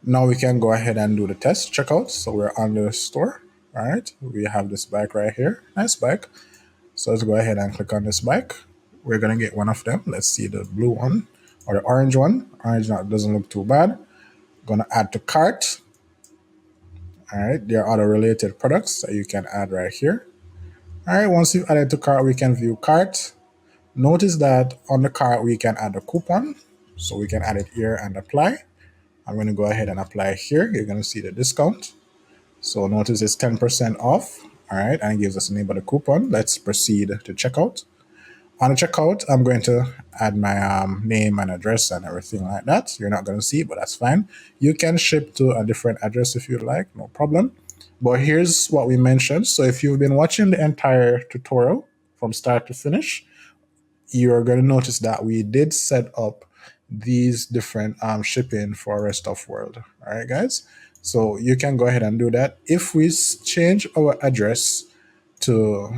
Now we can go ahead and do the test checkout. So we're on the store. All right, we have this bike right here. Nice bike. So let's go ahead and click on this bike. We're gonna get one of them. Let's see the blue one or the orange one. Orange doesn't look too bad. Gonna add to cart. All right, there are other related products that you can add right here. All right, once you've added to cart, we can view cart. Notice that on the cart, we can add a coupon. So we can add it here and apply. I'm going to go ahead and apply here. You're going to see the discount. So notice it's 10% off. All right, and it gives us the name of the coupon. Let's proceed to checkout. On the checkout, I'm going to add my name and address and everything like that. You're not going to see it, but that's fine. You can ship to a different address if you like, no problem. But here's what we mentioned. So if you've been watching the entire tutorial from start to finish, you're going to notice that we did set up these different shipping for rest of world. All right, guys. So you can go ahead and do that. If we change our address to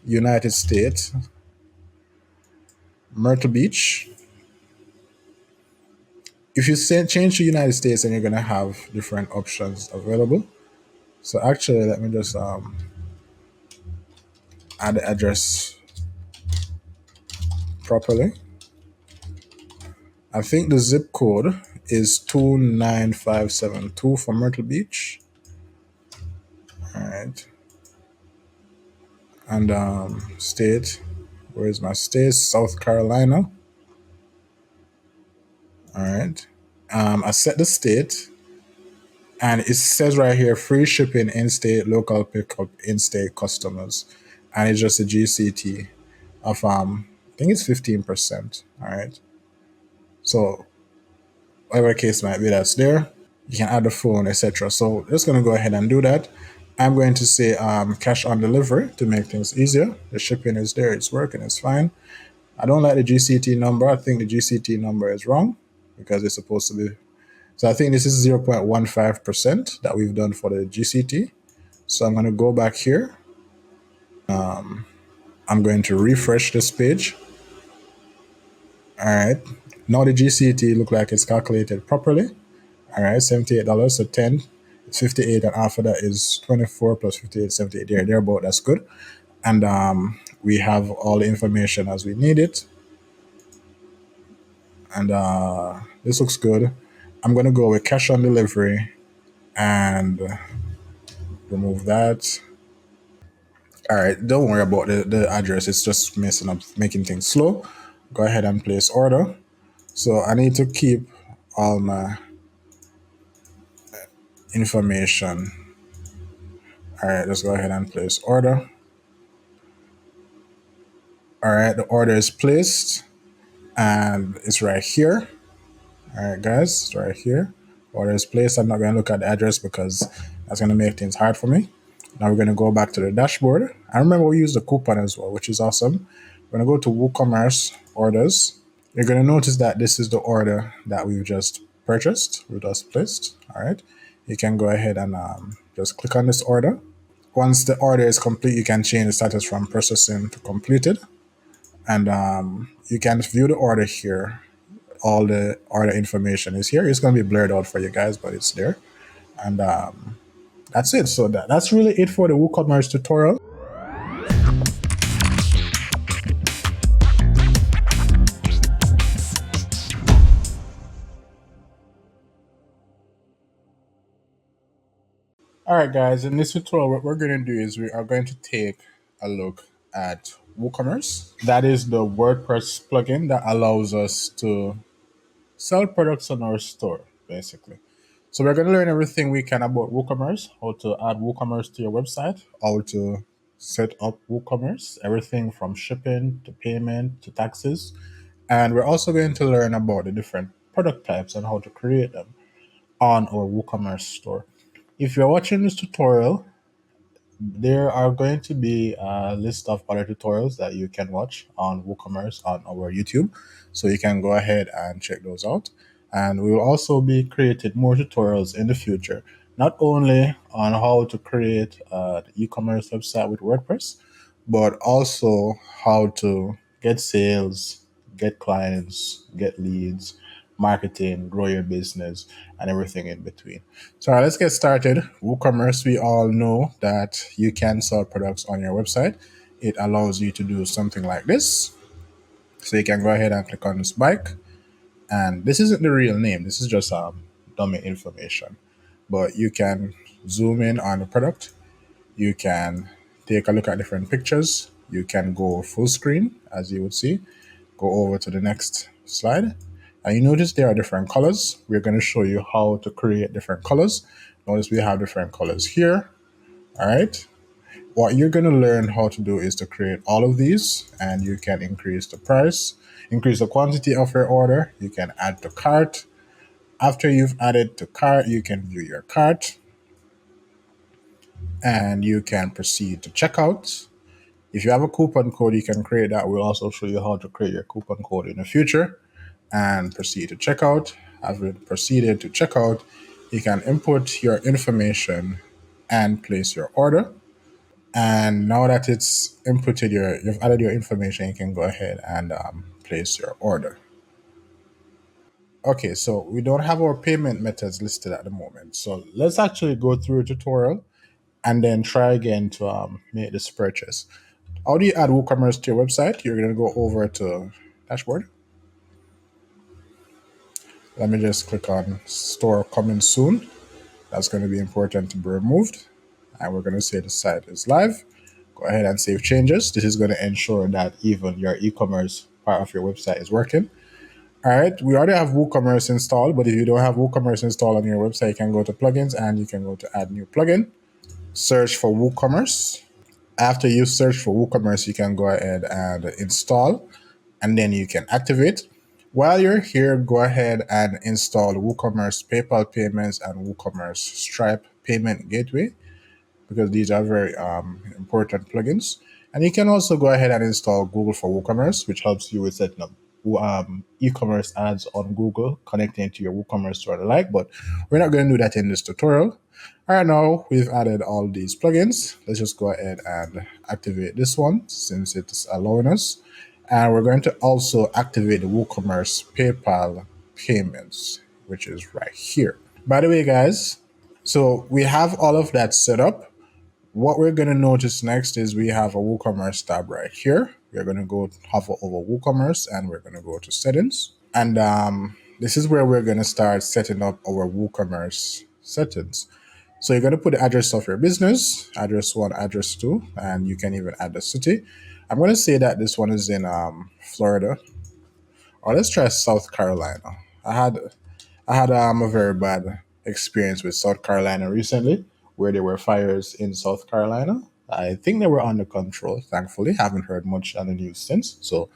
United States, Myrtle Beach, if you change to United States, then you're going to have different options available. So actually, let me just add the address properly. I think the zip code is 29572 for Myrtle Beach. All right. And state, where is my state? South Carolina. All right. I set the state, and it says right here, free shipping in-state, local pickup, in-state customers. And it's just a GCT of, I think it's 15%. All right. So whatever case might be, that's there. You can add the phone, etc. So just going to go ahead and do that. I'm going to say cash on delivery to make things easier. The shipping is there. It's working. It's fine. I don't like the GCT number. I think the GCT number is wrong because it's supposed to be. So I think this is 0.15% that we've done for the GCT. So I'm going to go back here. I'm going to refresh this page. All right. Now the GCT look like it's calculated properly. All right, $78, so 10, it's 58, and after that is 24 plus 58, 78, there about, that's good. And we have all the information as we need it. And this looks good. I'm going to go with cash on delivery and remove that. All right, don't worry about the address. It's just messing up, making things slow. Go ahead and place order. So I need to keep all my information. All right, let's go ahead and place order. All right, the order is placed and it's right here. All right, guys, it's right here. Order is placed. I'm not going to look at the address because that's going to make things hard for me. Now we're going to go back to the dashboard. I remember we used the coupon as well, which is awesome. We're going to go to WooCommerce orders. You're going to notice that this is the order that we've just purchased, we just placed. All right, you can go ahead and just click on this order. Once the order is complete, you can change the status from processing to completed. And you can view the order here. All the order information is here. It's going to be blurred out for you guys, but it's there. And that's it. So that's really it for the WooCommerce tutorial. All right, guys, in this tutorial, what we're going to do is we are going to take a look at WooCommerce. That is the WordPress plugin that allows us to sell products on our store, basically. So we're going to learn everything we can about WooCommerce, how to add WooCommerce to your website, how to set up WooCommerce, everything from shipping to payment to taxes. And we're also going to learn about the different product types and how to create them on our WooCommerce store. If you're watching this tutorial, there are going to be a list of other tutorials that you can watch on WooCommerce on our YouTube. So you can go ahead and check those out. And we will also be creating more tutorials in the future, not only on how to create an e-commerce website with WordPress, but also how to get sales, get clients, get leads, marketing, grow your business, and everything in between. So let's get started. WooCommerce, we all know that you can sell products on your website. It allows you to do something like this. So you can go ahead and click on this bike. And this isn't the real name. This is just dummy information. But you can zoom in on the product. You can take a look at different pictures. You can go full screen, as you would see. Go over to the next slide. And you notice there are different colors. We're going to show you how to create different colors. Notice we have different colors here. All right. What you're going to learn how to do is to create all of these, and you can increase the price, increase the quantity of your order. You can add to cart. After you've added to cart, you can view your cart, and you can proceed to checkout. If you have a coupon code, you can create that. We'll also show you how to create your coupon code in the future, and proceed to checkout. After proceeded to checkout, you can input your information and place your order. And now that it's inputted you've added your information, you can go ahead and place your order. Okay, so we don't have our payment methods listed at the moment. So let's actually go through a tutorial and then try again to make this purchase. How do you add WooCommerce to your website? You're going to go over to dashboard. Let me just click on store coming soon. That's going to be important to be removed. And we're going to say the site is live. Go ahead and save changes. This is going to ensure that even your e-commerce part of your website is working. All right, we already have WooCommerce installed, but if you don't have WooCommerce installed on your website, you can go to plugins and you can go to add new plugin. Search for WooCommerce. After you search for WooCommerce, you can go ahead and install, and then you can activate. While you're here, go ahead and install WooCommerce PayPal payments and WooCommerce Stripe payment gateway, because these are very important plugins. And you can also go ahead and install Google for WooCommerce, which helps you with setting up e-commerce ads on Google, connecting to your WooCommerce store and the like, but we're not going to do that in this tutorial. All right, now we've added all these plugins. Let's just go ahead and activate this one since it's allowing us. And we're going to also activate the WooCommerce PayPal payments, which is right here. By the way, guys, so we have all of that set up. What we're going to notice next is we have a WooCommerce tab right here. We're going to go hover over WooCommerce and we're going to go to settings. And this is where we're going to start setting up our WooCommerce settings. So you're going to put the address of your business, address 1, address 2, and you can even add the city. I'm going to say that this one is in Florida. Or let's try South Carolina. I had a very bad experience with South Carolina recently, where there were fires in South Carolina. I think they were under control, thankfully. Haven't heard much on the news since. So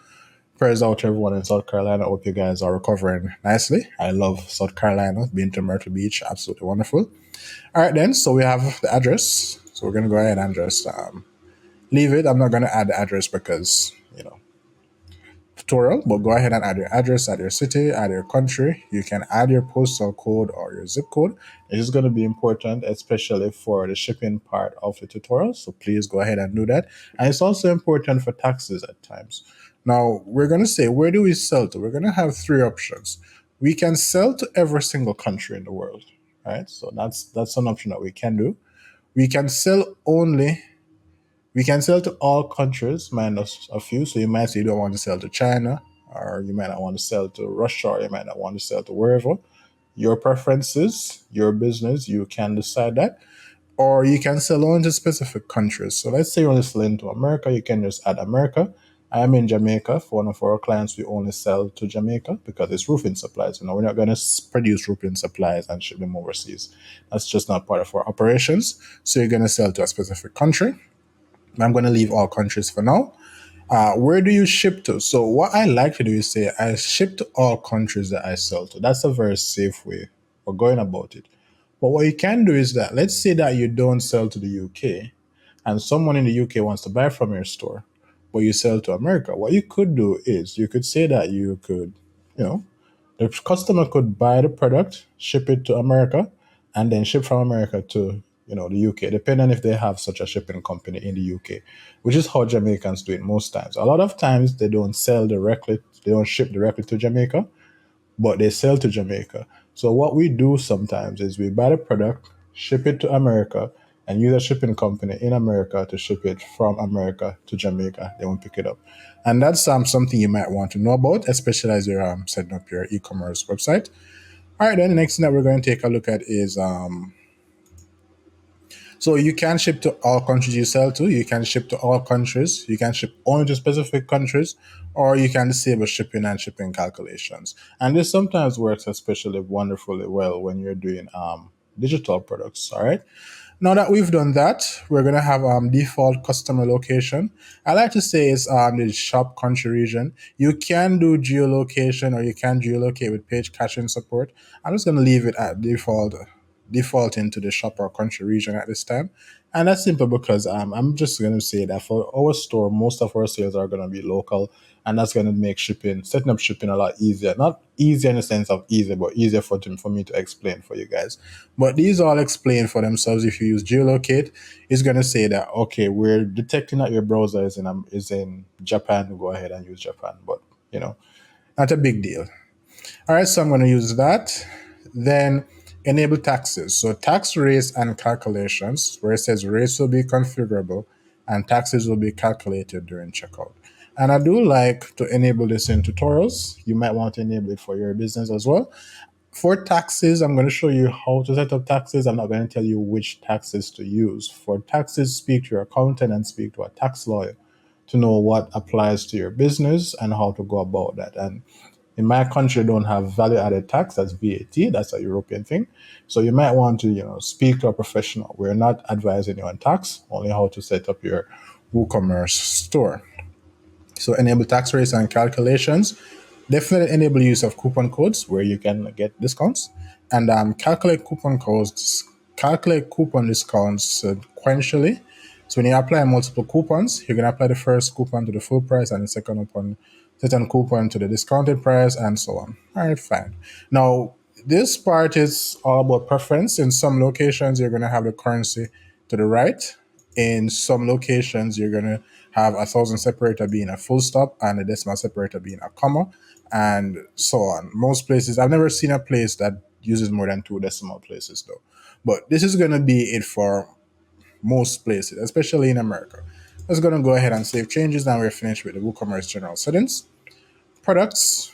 prayers out to everyone in South Carolina. Hope you guys are recovering nicely. I love South Carolina. Been to Myrtle Beach, absolutely wonderful. All right, then. So we have the address. So we're going to go ahead and just leave it. I'm not going to add the address because, tutorial, but go ahead and add your address, add your city, add your country. You can add your postal code or your zip code. It is going to be important, especially for the shipping part of the tutorial. So please go ahead and do that. And it's also important for taxes at times. Now, we're going to say, where do we sell to? We're going to have 3 options. We can sell to every single country in the world, right? So that's an option that we can do. We can sell to all countries minus a few. So you might say you don't want to sell to China, or you might not want to sell to Russia, or you might not want to sell to wherever. Your preferences, your business, you can decide that. Or you can sell only to specific countries. So let's say you want to sell into America, you can just add America. I am in Jamaica. For one of our clients, we only sell to Jamaica because it's roofing supplies. We're not going to produce roofing supplies and ship them overseas. That's just not part of our operations. So you're going to sell to a specific country. I'm going to leave all countries for now. Where do you ship to? So what I like to do is say I ship to all countries that I sell to. That's a very safe way of going about it. But what you can do is that, let's say that you don't sell to the UK and someone in the UK wants to buy from your store, but you sell to America. What you could do is you could say that you could, the customer could buy the product, ship it to America, and then ship from America to the UK, depending if they have such a shipping company in the UK, which is how Jamaicans do it most times. A lot of times they don't ship directly to Jamaica, but they sell to Jamaica. So what we do sometimes is we buy the product, ship it to America, and use a shipping company in America to ship it from America to Jamaica. They won't pick it up. And that's something you might want to know about, especially as you're setting up your e-commerce website. All right, then the next thing that we're going to take a look at is so you can ship to all countries you sell to. You can ship to all countries. You can ship only to specific countries, or you can disable shipping and shipping calculations. And this sometimes works especially wonderfully well when you're doing digital products. All right. Now that we've done that, we're gonna have default customer location. I like to say it's the shop country region. You can do geolocation, or you can geolocate with page caching support. I'm just gonna leave it at default into the shop or country region at this time. And that's simple because I'm just going to say that for our store, most of our sales are going to be local, and that's going to make setting up shipping a lot easier. Not easier in the sense of easy, but easier for me to explain for you guys. But these all explain for themselves. If you use geolocate, it's going to say that, okay, we're detecting that your browser is in Japan. Go ahead and use Japan. But, not a big deal. All right, so I'm going to use that. Then enable taxes. So tax rates and calculations, where it says rates will be configurable and taxes will be calculated during checkout. And I do like to enable this in tutorials. You might want to enable it for your business as well. For taxes, I'm going to show you how to set up taxes. I'm not going to tell you which taxes to use. For taxes, speak to your accountant and speak to a tax lawyer to know what applies to your business and how to go about that. And in my country, don't have value added tax, that's VAT, that's a European thing. So you might want to, speak to a professional. We're not advising you on tax, only how to set up your WooCommerce store. So enable tax rates and calculations. Definitely enable use of coupon codes where you can get discounts, and calculate coupon discounts sequentially. So when you apply multiple coupons, you're gonna apply the first coupon to the full price and the second coupon to the discounted price, and so on. All right, fine. Now this part is all about preference. In some locations, you're gonna have the currency to the right. In some locations, you're going to have a thousand separator being a full stop and a decimal separator being a comma, and so on. Most places, I've never seen a place that uses more than two decimal places though. But this is going to be it for most places, especially in America. Let's going to go ahead and save changes. Now we're finished with the WooCommerce general settings. Products.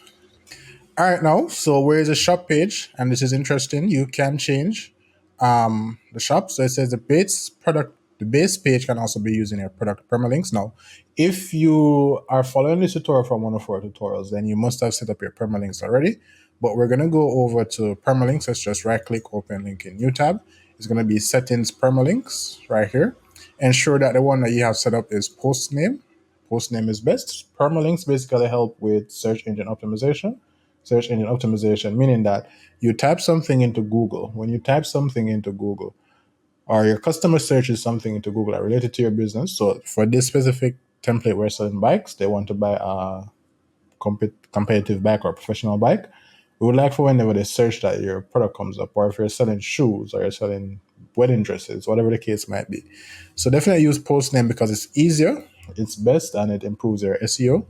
All right, now, so where is the shop page? And this is interesting. You can change the shop. So it says the base page can also be used in your product permalinks. Now, if you are following this tutorial from one of our tutorials, then you must have set up your permalinks already. But we're going to go over to permalinks. Let's just right click, open link in new tab. It's going to be settings permalinks right here. Ensure that the one that you have set up is post name. Post name is best. Permalinks basically help with search engine optimization. Search engine optimization, meaning that you type something into Google. When you type something into Google, or your customer searches something into Google related to your business. So for this specific template, we're selling bikes. They want to buy a competitive bike or professional bike. We would like for whenever they search that, your product comes up, or if you're selling shoes or you're selling wedding dresses, whatever the case might be. So definitely use post name because it's easier, it's best, and it improves your SEO.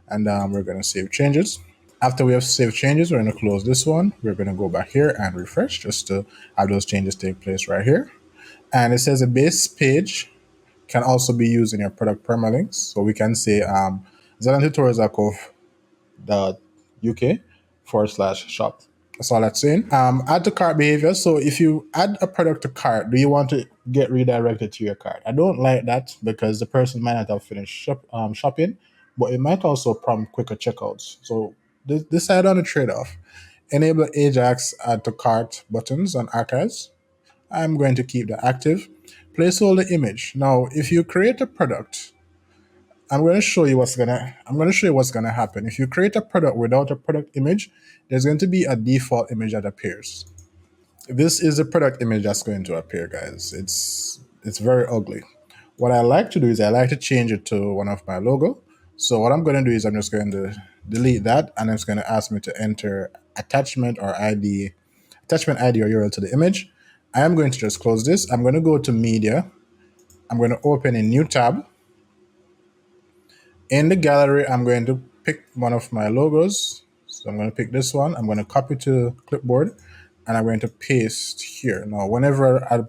And we're going to save changes. After we have saved changes, we're going to close this one. We're going to go back here and refresh just to have those changes take place right here. And it says a base page can also be used in your product permalinks. So we can say zeilhantutorials.uk/shop. That's all that's saying. Add to cart behavior. So if you add a product to cart, do you want to get redirected to your cart? I don't like that because the person might not have finished shopping, but it might also prompt quicker checkouts. So decide on a trade-off. Enable Ajax add to cart buttons on archives. I'm going to keep that active. Placeholder image. Now, if you create a product, I'm going to show you what's gonna happen. If you create a product without a product image, there's going to be a default image that appears. This is a product image that's going to appear, guys. It's very ugly. What I like to do is I like to change it to one of my logo. So what I'm going to do is I'm just going to delete that, and it's going to ask me to enter attachment ID or URL to the image. I am going to just close this. I'm going to go to media. I'm going to open a new tab. In the gallery, I'm going to pick one of my logos. So I'm going to pick this one. I'm going to copy to clipboard, and I'm going to paste here. Now, whenever a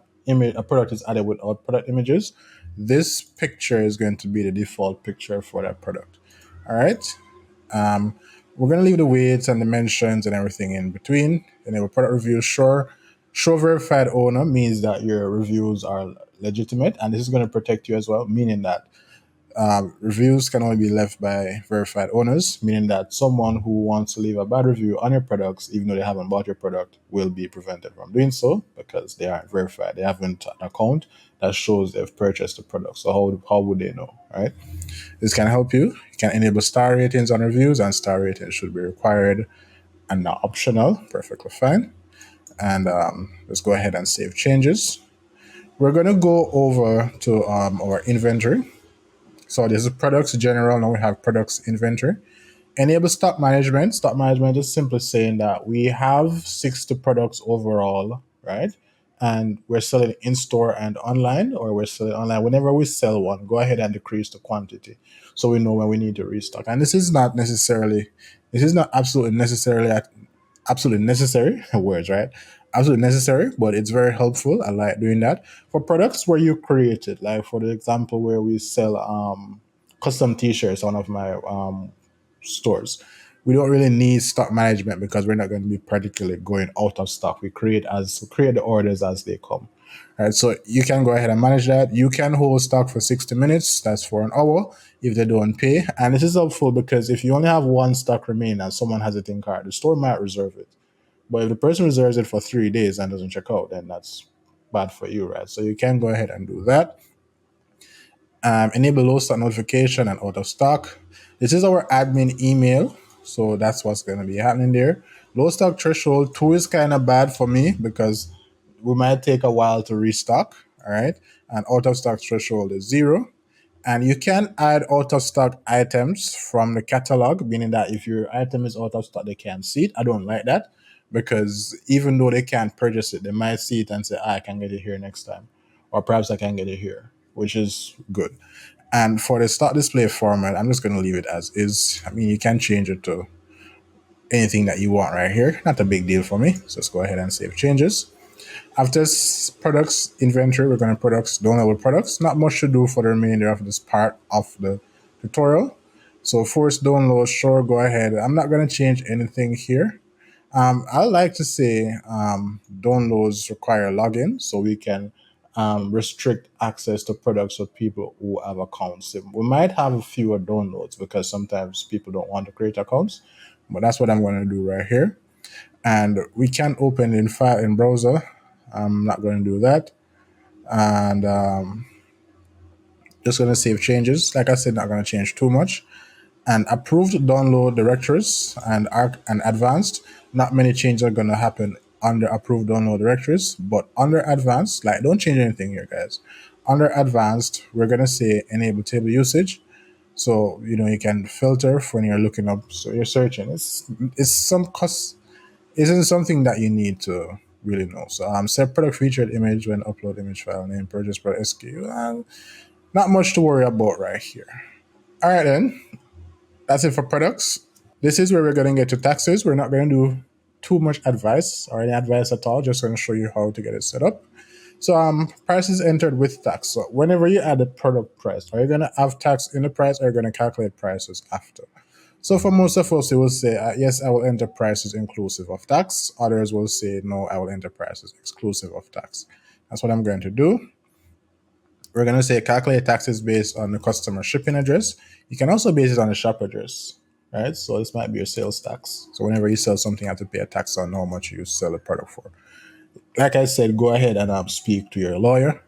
product is added with our product images, this picture is going to be the default picture for that product. All right. We're going to leave the weights and dimensions and everything in between. Enable product reviews. Show verified owner means that your reviews are legitimate, and this is going to protect you as well, meaning that reviews can only be left by verified owners, meaning that someone who wants to leave a bad review on your products, even though they haven't bought your product, will be prevented from doing so because they aren't verified. They haven't an account that shows they've purchased the product. So how would they know, right? This can help you. You can enable star ratings on reviews, and star ratings should be required and not optional. Perfectly fine. And let's go ahead and save changes. We're going to go over to our inventory. So this is products general. Now we have products inventory. Enable stock management. Stock management is simply saying that we have 60 products overall, right? And we're selling in store and online, or we're selling online. Whenever we sell one, go ahead and decrease the quantity so we know when we need to restock. And this is not absolutely necessary words, right? Absolutely necessary, but it's very helpful. I like doing that for products where you create it. Like for the example where we sell custom t-shirts on one of my stores. We don't really need stock management because we're not going to be particularly going out of stock. We create the orders as they come. All right, so you can go ahead and manage that. You can hold stock for 60 minutes. That's for an hour if they don't pay. And this is helpful because if you only have one stock remaining and someone has it in cart, the store might reserve it. But if the person reserves it for 3 days and doesn't check out, then that's bad for you, right? So you can go ahead and do that. Enable low stock notification and out of stock. This is our admin email. So that's what's going to be happening there. Low stock threshold 2 is kind of bad for me because we might take a while to restock. All right. And out of stock threshold is 0. And you can add out of stock items from the catalog, meaning that if your item is out of stock, they can't see it. I don't like that because even though they can't purchase it, they might see it and say, I can get it here next time. Or perhaps I can get it here, which is good. And for the start display format, I'm just going to leave it as is. I mean, you can change it to anything that you want right here. Not a big deal for me. So let's go ahead and save changes. After products inventory, we're going to downloadable products. Not much to do for the remainder of this part of the tutorial. So force download, sure, go ahead. I'm not going to change anything here. I like to say downloads require login so we can restrict access to products of people who have accounts. We might have fewer downloads because sometimes people don't want to create accounts, but that's what I'm going to do right here. And we can open in file in browser. I'm not going to do that. And just going to save changes. Like I said, not going to change too much. And approved download directories and advanced, not many changes are going to happen under approved download directories, but under advanced, like don't change anything here, guys. Under advanced, we're going to say enable table usage. So, you can filter when you're looking up, so you're searching. Isn't something that you need to really know. So set product featured image when upload image file name, purchase product SKU. Not much to worry about right here. All right, then. That's it for products. This is where we're going to get to taxes. We're not going to do too much advice or any advice at all. Just going to show you how to get it set up. So prices entered with tax. So whenever you add a product price, are you going to have tax in the price or are you going to calculate prices after? So for most of us, they will say, yes, I will enter prices inclusive of tax. Others will say, no, I will enter prices exclusive of tax. That's what I'm going to do. We're going to say calculate taxes based on the customer shipping address. You can also base it on the shop address, right? So this might be your sales tax. So whenever you sell something, you have to pay a tax on how much you sell the product for. Like I said, go ahead and speak to your lawyer.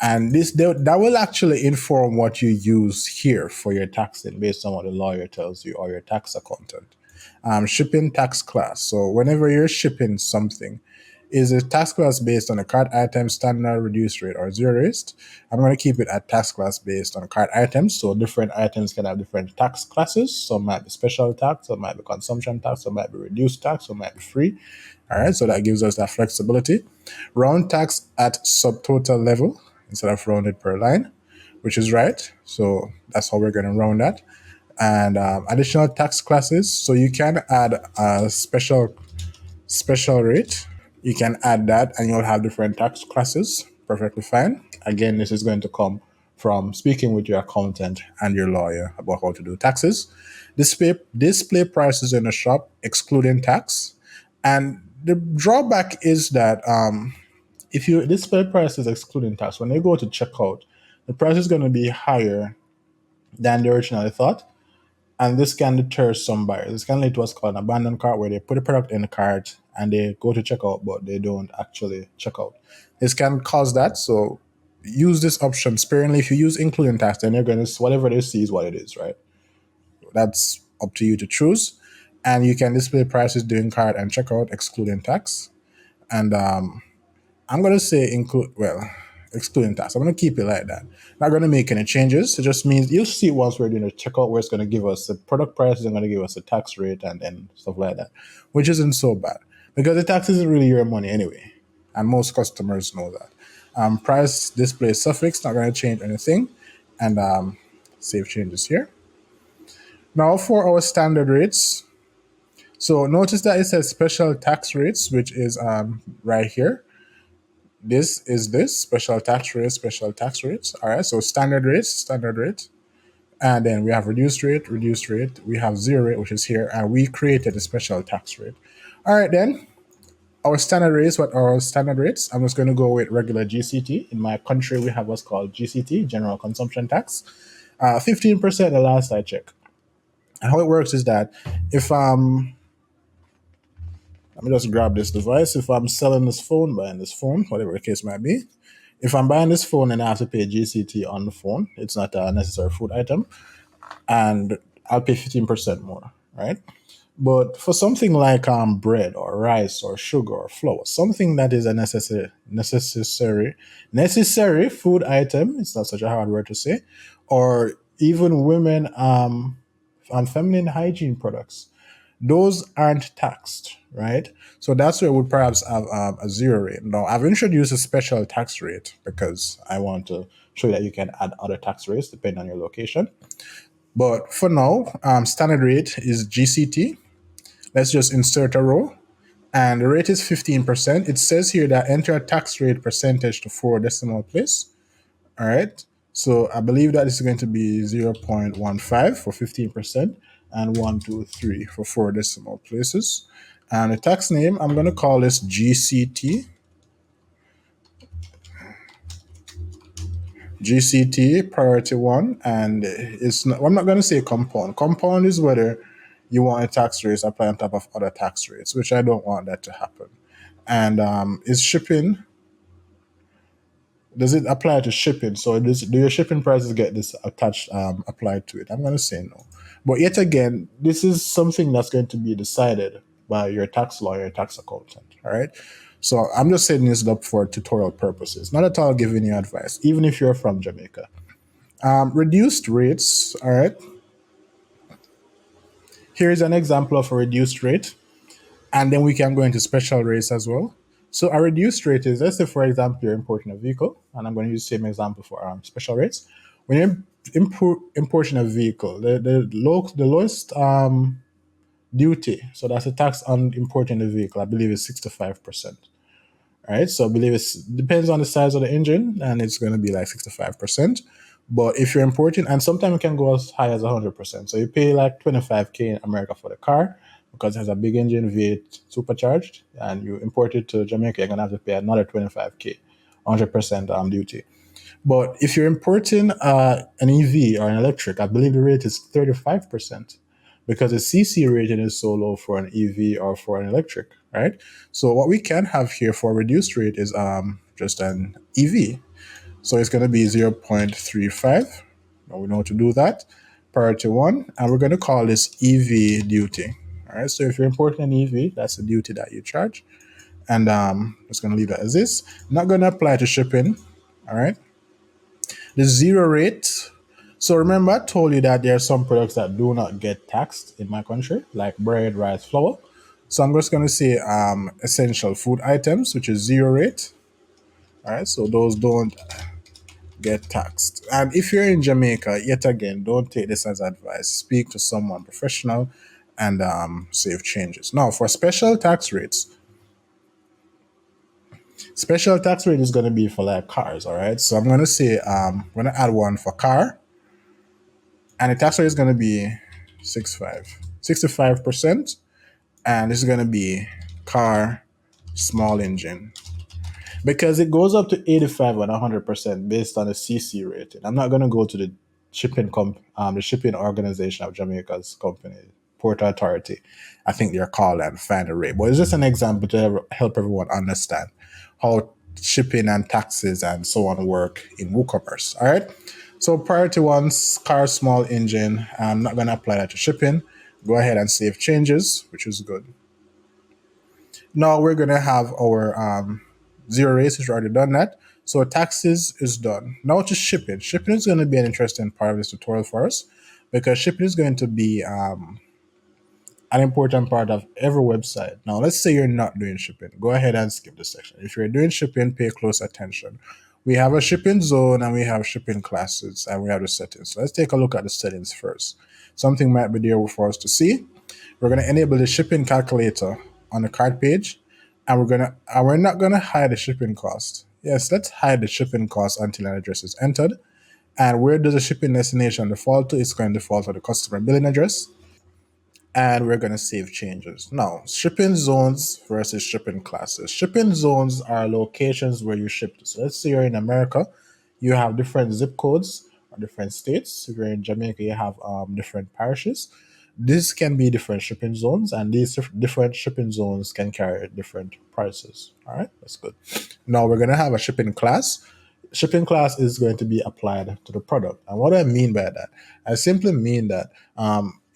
And that will actually inform what you use here for your taxing based on what the lawyer tells you or your tax accountant. Shipping tax class. So whenever you're shipping something, is a tax class based on a cart item, standard, reduced rate, or zero rate? I'm going to keep it at tax class based on cart items. So different items can have different tax classes. Some might be special tax, some might be consumption tax, some might be reduced tax, some might be free. All right, so that gives us that flexibility. Round tax at subtotal level instead of rounded per line, which is right. So that's how we're going to round that. and additional tax classes. So you can add a special rate. You can add that and you'll have different tax classes. Perfectly fine. Again, this is going to come from speaking with your accountant and your lawyer about how to do taxes. Display prices in the shop, excluding tax. And the drawback is that if you display prices excluding tax, when they go to checkout, the price is going to be higher than they originally thought. And this can deter some buyers. This can lead to what's called an abandoned cart, where they put a product in the cart and they go to checkout, but they don't actually check out. This can cause that. So use this option sparingly. If you use including tax, then you're going to, whatever they see is what it is, right? That's up to you to choose. And you can display prices during cart and checkout, excluding tax. And I'm going to say excluding tax. I'm going to keep it like that. Not going to make any changes. It just means you'll see once we're doing a checkout where it's going to give us the product prices and going to give us a tax rate and then stuff like that, which isn't so bad because the tax isn't really your money anyway. And most customers know that. Price display suffix, not going to change anything. And save changes here. Now for our standard rates. So notice that it says special tax rates, which is right here. This is special tax rates. All right, so standard rate. And then we have reduced rate. We have zero rate, which is here. And we created a special tax rate. All right, then our standard rates, what are our standard rates? I'm just going to go with regular GCT. In my country, we have what's called GCT, General Consumption Tax. 15% the last I checked. And how it works is that if let me just grab this device. If I'm selling this phone, buying this phone, whatever the case might be, if I'm buying this phone and I have to pay GCT on the phone, it's not a necessary food item, and I'll pay 15% more, right? But for something like bread or rice or sugar or flour, something that is a necessary food item, it's not such a hard word to say, or even women and feminine hygiene products, those aren't taxed, right? So that's where we perhaps have a zero rate. Now, I've introduced a special tax rate because I want to show you that you can add other tax rates depending on your location. But for now, standard rate is GCT. Let's just insert a row. And the rate is 15%. It says here that enter a tax rate percentage to 4 decimal place. All right. So I believe that this is going to be 0.15 for 15% and 123 for 4 decimal places. And the tax name, I'm going to call this GCT. GCT priority 1, and I'm not going to say compound. Compound is whether you want a tax rate apply on top of other tax rates, which I don't want that to happen. And is shipping, does it apply to shipping? So do your shipping prices get this attached, applied to it? I'm going to say no. But yet again, this is something that's going to be decided by your tax lawyer, tax accountant, all right? So I'm just setting this up for tutorial purposes, not at all giving you advice, even if you're from Jamaica. Reduced rates, all right? Here's an example of a reduced rate, and then we can go into special rates as well. So a reduced rate is, let's say, for example, you're importing a vehicle, and I'm going to use the same example for special rates. When you're importing a vehicle, the lowest duty, so that's a tax on importing the vehicle, I believe is 65%. All right, so I believe it depends on the size of the engine, and it's going to be like 65%. But if you're importing, and sometimes it can go as high as 100%. So you pay like 25K in America for the car because it has a big engine, V8 supercharged, and you import it to Jamaica, you're going to have to pay another 25K, 100% duty. But if you're importing an EV or an electric, I believe the rate is 35% because the CC rating is so low for an EV or for an electric, right? So what we can have here for reduced rate is just an EV. So it's going to be 0.35. Now we know how to do that. Priority 1, and we're going to call this EV duty. All right, so if you're importing an EV, that's the duty that you charge. And just going to leave that as this. Not going to apply to shipping. All right. The zero rate. So remember, I told you that there are some products that do not get taxed in my country, like bread, rice, flour. So I'm just going to say essential food items, which is zero rate. All right, so those don't get taxed. And if you're in Jamaica, yet again, don't take this as advice. Speak to someone professional and save changes. Now, for special tax rates, special tax rate is going to be for like cars, all right? So I'm going to say, I'm going to add one for car, and the tax rate is going to be 65%, and this is going to be car, small engine, because it goes up to 85 and 100% based on the CC rating. I'm not going to go to the the shipping organization of Jamaica's company, Port Authority, I think they're called, and find a rate. But it's just an example to help everyone understand how shipping and taxes and so on work in WooCommerce. All right. So priority ones, car, small engine. I'm not going to apply that to shipping. Go ahead and save changes, which is good. Now we're going to have our zero rates, which already done that. So taxes is done. Now to shipping. Shipping is going to be an interesting part of this tutorial for us, because shipping is going to be an important part of every website. Now, let's say you're not doing shipping. Go ahead and skip this section. If you're doing shipping, pay close attention. We have a shipping zone and we have shipping classes and we have the settings. So let's take a look at the settings first. Something might be there for us to see. We're going to enable the shipping calculator on the cart page, and we're not going to hide the shipping cost. Yes, let's hide the shipping cost until an address is entered. And where does the shipping destination default to? It's going to default to the customer billing address. And we're going to save changes. Now, shipping zones versus shipping classes. Shipping zones are locations where you ship to. So let's say you're in America, you have different zip codes or different states. If you're in Jamaica, you have different parishes. This can be different shipping zones, and these different shipping zones can carry different prices. All right, that's good. Now we're going to have a shipping class. Shipping class is going to be applied to the product. And what do I mean by that? I simply mean that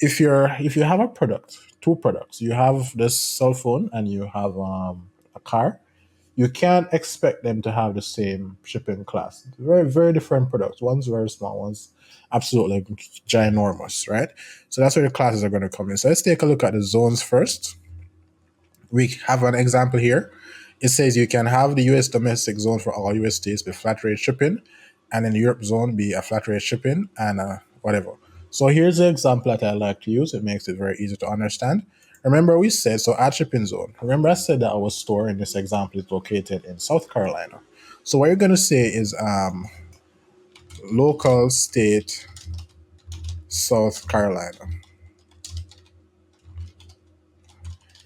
if you have a product, two products, you have this cell phone and you have a car, you can't expect them to have the same shipping class. Very, very different products. One's very small, one's absolutely ginormous, right? So that's where the classes are going to come in. So let's take a look at the zones first. We have an example here. It says you can have the US domestic zone for all US states with flat rate shipping, and in the Europe zone be a flat rate shipping and whatever. So here's the example that I like to use. It makes it very easy to understand. Remember we said, so add shipping zone. Remember I said that our store in this example is located in South Carolina. So what you're going to say is local state South Carolina.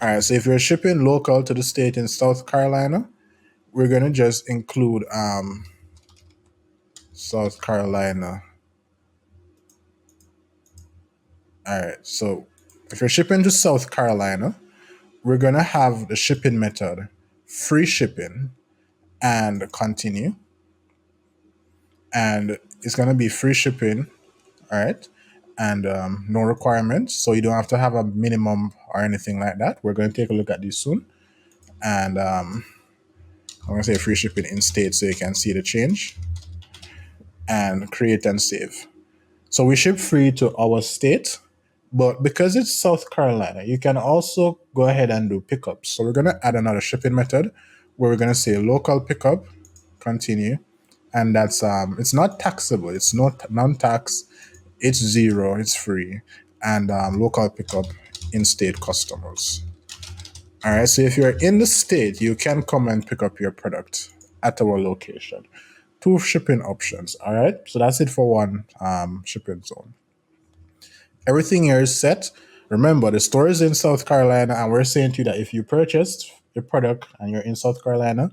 All right, so if you're shipping local to the state in South Carolina, we're going to just include South Carolina. All right, so if you're shipping to South Carolina, we're going to have the shipping method free shipping and continue. And it's going to be free shipping, all right, and no requirements. So you don't have to have a minimum or anything like that. We're going to take a look at this soon. And I'm going to say free shipping in state so you can see the change. And create and save. So we ship free to our state, but because it's South Carolina, you can also go ahead and do pickups. So we're going to add another shipping method where we're going to say local pickup, continue, and that's it's not taxable, it's not non-tax, it's zero, it's free, and local pickup in-state customers. All right, so if you're in the state, you can come and pick up your product at our location. Two shipping options. All right, so that's it for one shipping zone. Everything here is set. Remember, the store is in South Carolina, and we're saying to you that if you purchased your product and you're in South Carolina,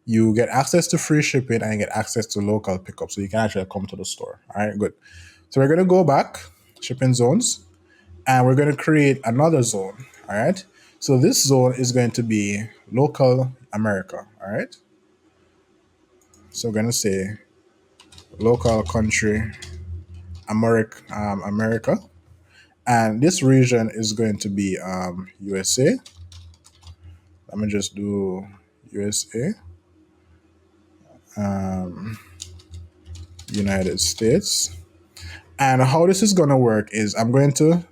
you get access to free shipping and you get access to local pickup, so you can actually come to the store. All right, good. So we're going to go back, shipping zones, and we're going to create another zone. All right, so this zone is going to be local America. All right, so we're going to say local country America, and this region is going to be USA. Let me just do USA, United States. And how this is going to work is I'm going to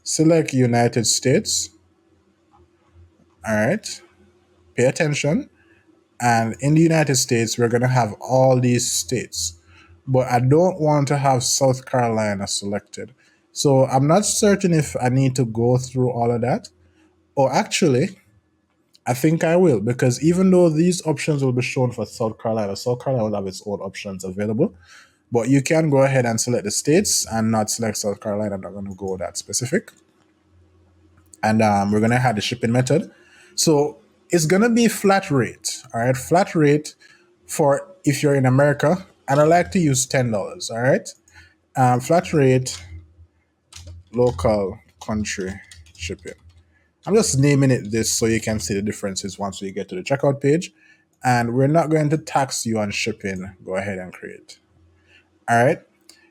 select United States. All right, pay attention. And in the United States, we're going to have all these states. but I don't want to have South Carolina selected. So I'm not certain if I need to go through all of that. Or actually, I think I will, because even though these options will be shown for South Carolina will have its own options available. But you can go ahead and select the states and not select South Carolina. I'm not going to go that specific. And we're going to add the shipping method. So it's going to be flat rate. All right. Flat rate for if you're in America. And I like to use $10. All right. Flat rate, local country shipping. I'm just naming it this so you can see the differences once we get to the checkout page. And we're not going to tax you on shipping. Go ahead and create. All right.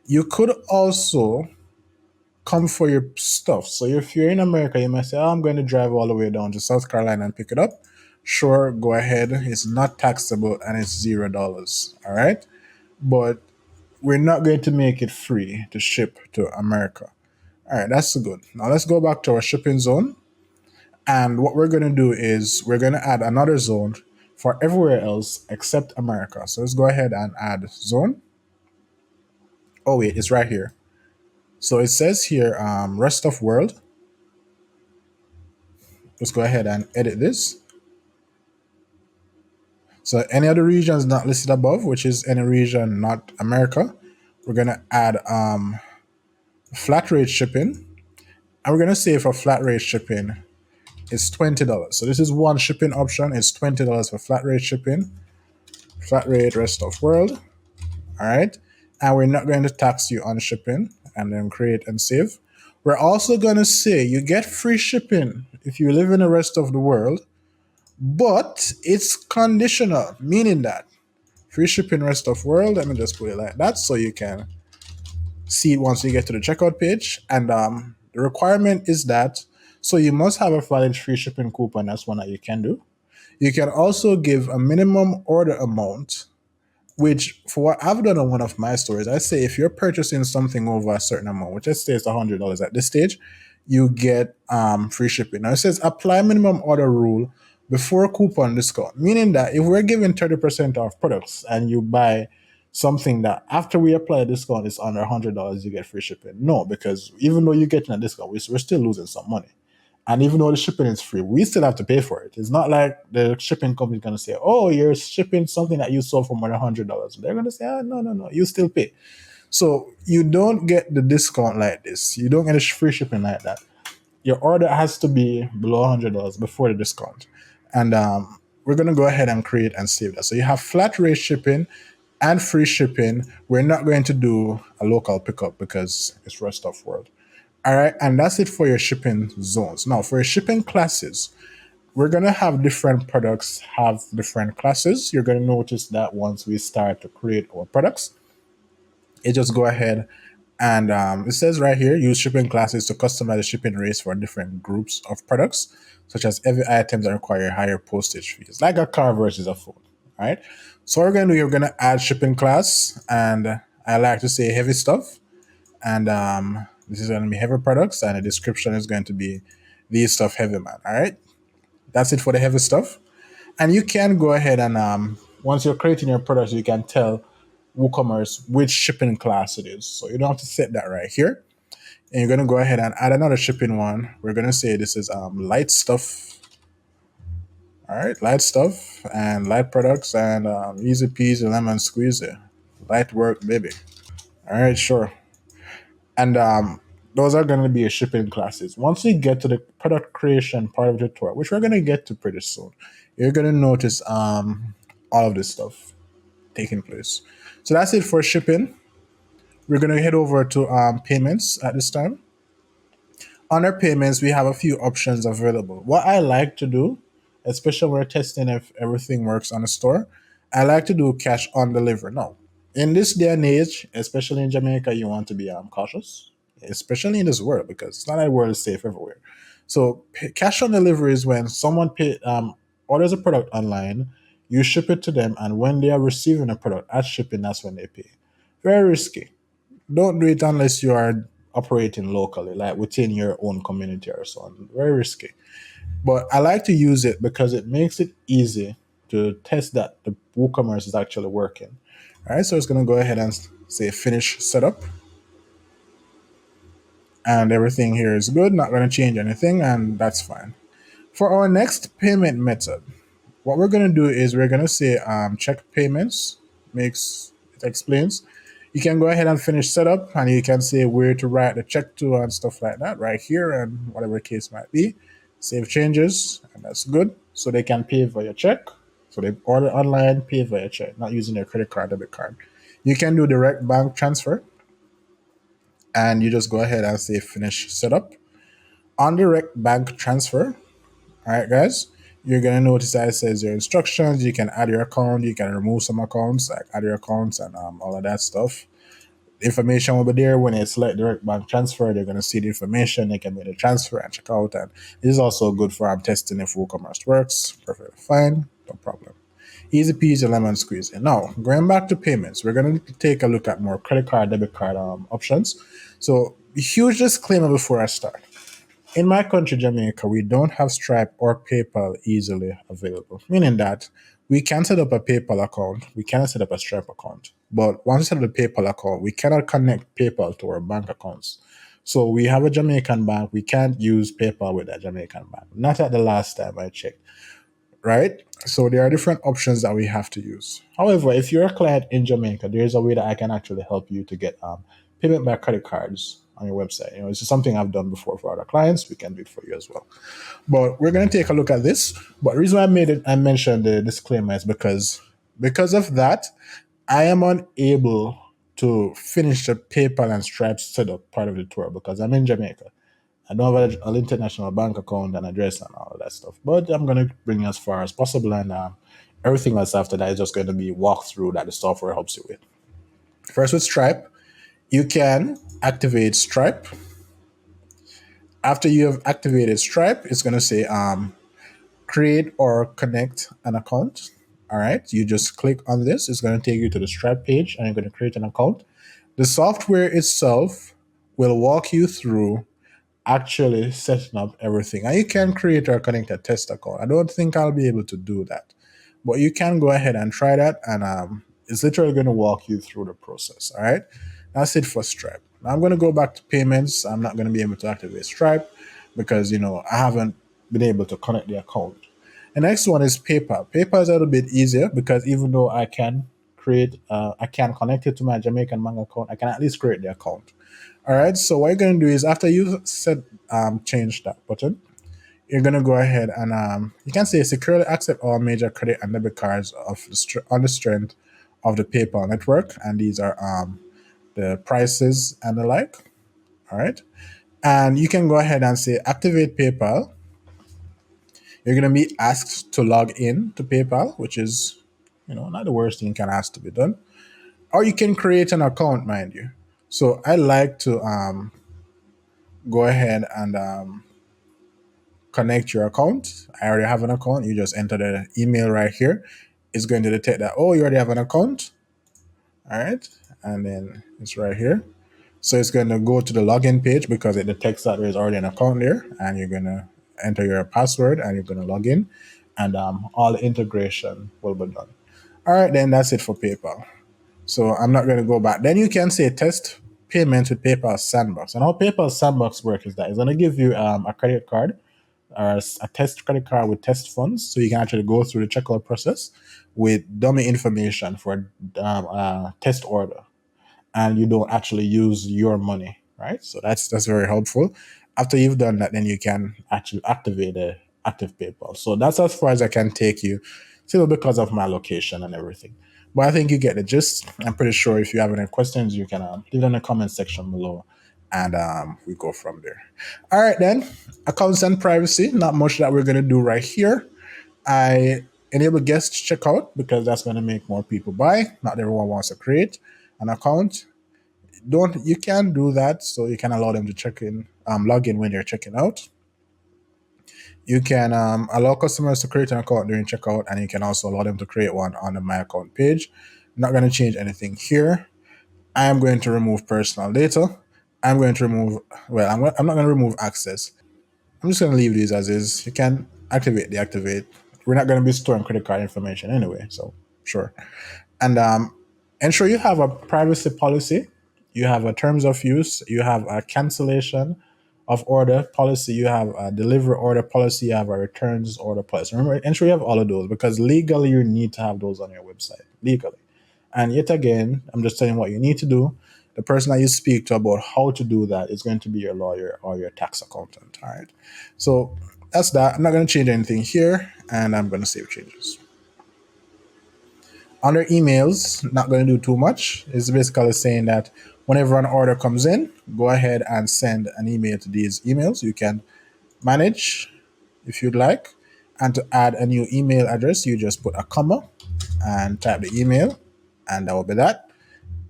You could also come for your stuff. So if you're in America, you might say, oh, I'm going to drive all the way down to South Carolina and pick it up. Sure, go ahead. It's not taxable and it's $0. All right. But we're not going to make it free to ship to America. All right, that's good. Now let's go back to our shipping zone. And what we're going to do is we're going to add another zone for everywhere else except America. So let's go ahead and add zone. Oh, wait, it's right here. So it says here, rest of world. Let's go ahead and edit this. So any other regions not listed above, which is any region not America, we're going to add flat rate shipping. And we're going to say for flat rate shipping, it's $20. So this is one shipping option. It's $20 for flat rate shipping. Flat rate rest of world. All right. And we're not going to tax you on shipping, and then create and save. We're also going to say you get free shipping if you live in the rest of the world, but it's conditional, meaning that free shipping rest of world. Let me just put it like that so you can see it once you get to the checkout page. And the requirement is that, so you must have a valid free shipping coupon. That's one that you can do. You can also give a minimum order amount, which for what I've done on one of my stores, I say if you're purchasing something over a certain amount, which I say is $100 at this stage, you get free shipping. Now it says apply minimum order rule before coupon discount, meaning that if we're giving 30% off products and you buy something that after we apply a discount is under $100, you get free shipping. No, because even though you're getting a discount, we're still losing some money. And even though the shipping is free, we still have to pay for it. It's not like the shipping company is going to say, oh, you're shipping something that you sold for more than $100. They're going to say, oh, no, you still pay. So you don't get the discount like this. You don't get a free shipping like that. Your order has to be below $100 before the discount. And we're going to go ahead and create and save that. So you have flat rate shipping and free shipping. We're not going to do a local pickup because it's rest of world. All right, and that's it for your shipping zones. Now, for your shipping classes, we're going to have different products have different classes. You're going to notice that once we start to create our products, it just go ahead and it says right here, use shipping classes to customize the shipping rates for different groups of products, such as heavy items that require higher postage fees, like a car versus a phone. All right, so what we're going to do, we're going to add shipping class, and I like to say heavy stuff. And this is going to be heavy products, and the description is going to be these stuff heavy, man. All right, that's it for the heavy stuff. And you can go ahead and once you're creating your products, you can tell WooCommerce which shipping class it is. So you don't have to set that right here. And you're going to go ahead and add another shipping one. We're going to say this is light stuff. All right, light stuff and light products and easy peasy lemon squeezy. Light work, baby. All right, sure. And those are going to be your shipping classes. Once we get to the product creation part of the tutorial, which we're going to get to pretty soon, you're going to notice all of this stuff taking place. So that's it for shipping. We're going to head over to payments at this time. Under payments, we have a few options available. What I like to do, especially when we're testing if everything works on the store, I like to do cash on delivery. Now, in this day and age, especially in Jamaica, you want to be cautious, especially in this world, because it's not that the world is safe everywhere. So cash on delivery is when someone orders a product online, you ship it to them, and when they are receiving a product at shipping, that's when they pay. Very risky. Don't do it unless you are operating locally, like within your own community or so on. Very risky. But I like to use it because it makes it easy to test that the WooCommerce is actually working. All right, so it's going to go ahead and say finish setup. And everything here is good, not going to change anything, and that's fine. For our next payment method, what we're going to do is we're going to say check payments, makes it explains. You can go ahead and finish setup, and you can say where to write the check to and stuff like that right here, and whatever case might be. Save changes, and that's good. So they can pay via check. So they order online, pay via check, not using their credit card, debit card. You can do direct bank transfer, and you just go ahead and say finish setup. On direct bank transfer, all right, guys, you're going to notice that it says your instructions. You can add your account. You can remove some accounts, like add your accounts and all of that stuff. Information will be there. When they select direct bank transfer, they're going to see the information. They can make the transfer and check out. And this is also good for testing if WooCommerce works. Perfectly fine. No problem. Easy peasy lemon squeezy. Now, going back to payments, we're going to take a look at more credit card, debit card options. So, huge disclaimer before I start. In my country, Jamaica, we don't have Stripe or PayPal easily available, meaning that we can set up a PayPal account, we cannot set up a Stripe account. But once we set up a PayPal account, we cannot connect PayPal to our bank accounts. So we have a Jamaican bank, we can't use PayPal with that Jamaican bank. Not at the last time I checked, right? So there are different options that we have to use. However, if you're a client in Jamaica, there's a way that I can actually help you to get payment by credit cards on your website. You know, this is something I've done before for other clients. We can do it for you as well. But we're going to take a look at this. But the reason why I mentioned the disclaimer is because of that, I am unable to finish the PayPal and Stripe setup part of the tour because I'm in Jamaica. I don't have an international bank account and address and all of that stuff. But I'm going to bring you as far as possible, and everything else after that is just going to be walkthrough that the software helps you with. First, with Stripe, you can activate Stripe. After you have activated Stripe, it's going to say create or connect an account. All right, you just click on this. It's going to take you to the Stripe page, and you're going to create an account. The software itself will walk you through actually setting up everything. And you can create or connect a test account. I don't think I'll be able to do that, but you can go ahead and try that. And it's literally going to walk you through the process. All right. That's it for Stripe. Now I'm going to go back to payments. I'm not going to be able to activate Stripe because, I haven't been able to connect the account. The next one is PayPal. PayPal is a little bit easier because even though I can connect it to my Jamaican bank account, I can at least create the account. All right. So what you're going to do is after you change that button, you're going to go ahead and you can say securely accept all major credit and debit cards on the strength of the PayPal network. And these are the prices and the like. All right. And you can go ahead and say activate PayPal. You're going to be asked to log in to PayPal, which is, not the worst thing you can ask to be done. Or you can create an account, mind you. So I like to go ahead and connect your account. I already have an account. You just enter the email right here. It's going to detect that, oh, you already have an account. All right. And then it's right here. So it's going to go to the login page because it detects that there's already an account there. And you're going to enter your password and you're going to log in. And all the integration will be done. All right, then that's it for PayPal. So I'm not going to go back. Then you can say test payment with PayPal Sandbox. And how PayPal Sandbox works is that it's going to give you a credit card or a test credit card with test funds. So you can actually go through the checkout process with dummy information for a test order. And you don't actually use your money, right? So that's very helpful. After you've done that, then you can actually activate the active PayPal. So that's as far as I can take you, still because of my location and everything. But I think you get the gist. I'm pretty sure if you have any questions, you can leave it in the comment section below, and we go from there. All right, then. Accounts and privacy. Not much that we're going to do right here. I enable guest checkout because that's going to make more people buy. Not everyone wants to create an account. You can do that, so you can allow them to log in when they're checking out. You can allow customers to create an account during checkout, and you can also allow them to create one on the My Account page. I'm not going to change anything here. I am going to remove personal data. I'm going to remove, I'm not going to remove access. I'm just going to leave these as is. You can activate, deactivate, we're not going to be storing credit card information anyway. So sure. And ensure you have a privacy policy, you have a terms of use, you have a cancellation of order policy, you have a delivery order policy, you have a returns order policy. Remember, ensure you have all of those because legally you need to have those on your website legally. And yet again, I'm just telling you what you need to do. The person that you speak to about how to do that is going to be your lawyer or your tax accountant. All right. So that's that. I'm not going to change anything here, and I'm going to save changes. Under emails, not going to do too much. It's basically saying that whenever an order comes in, go ahead and send an email to these emails. You can manage if you'd like. And to add a new email address, you just put a comma and type the email, and that will be that.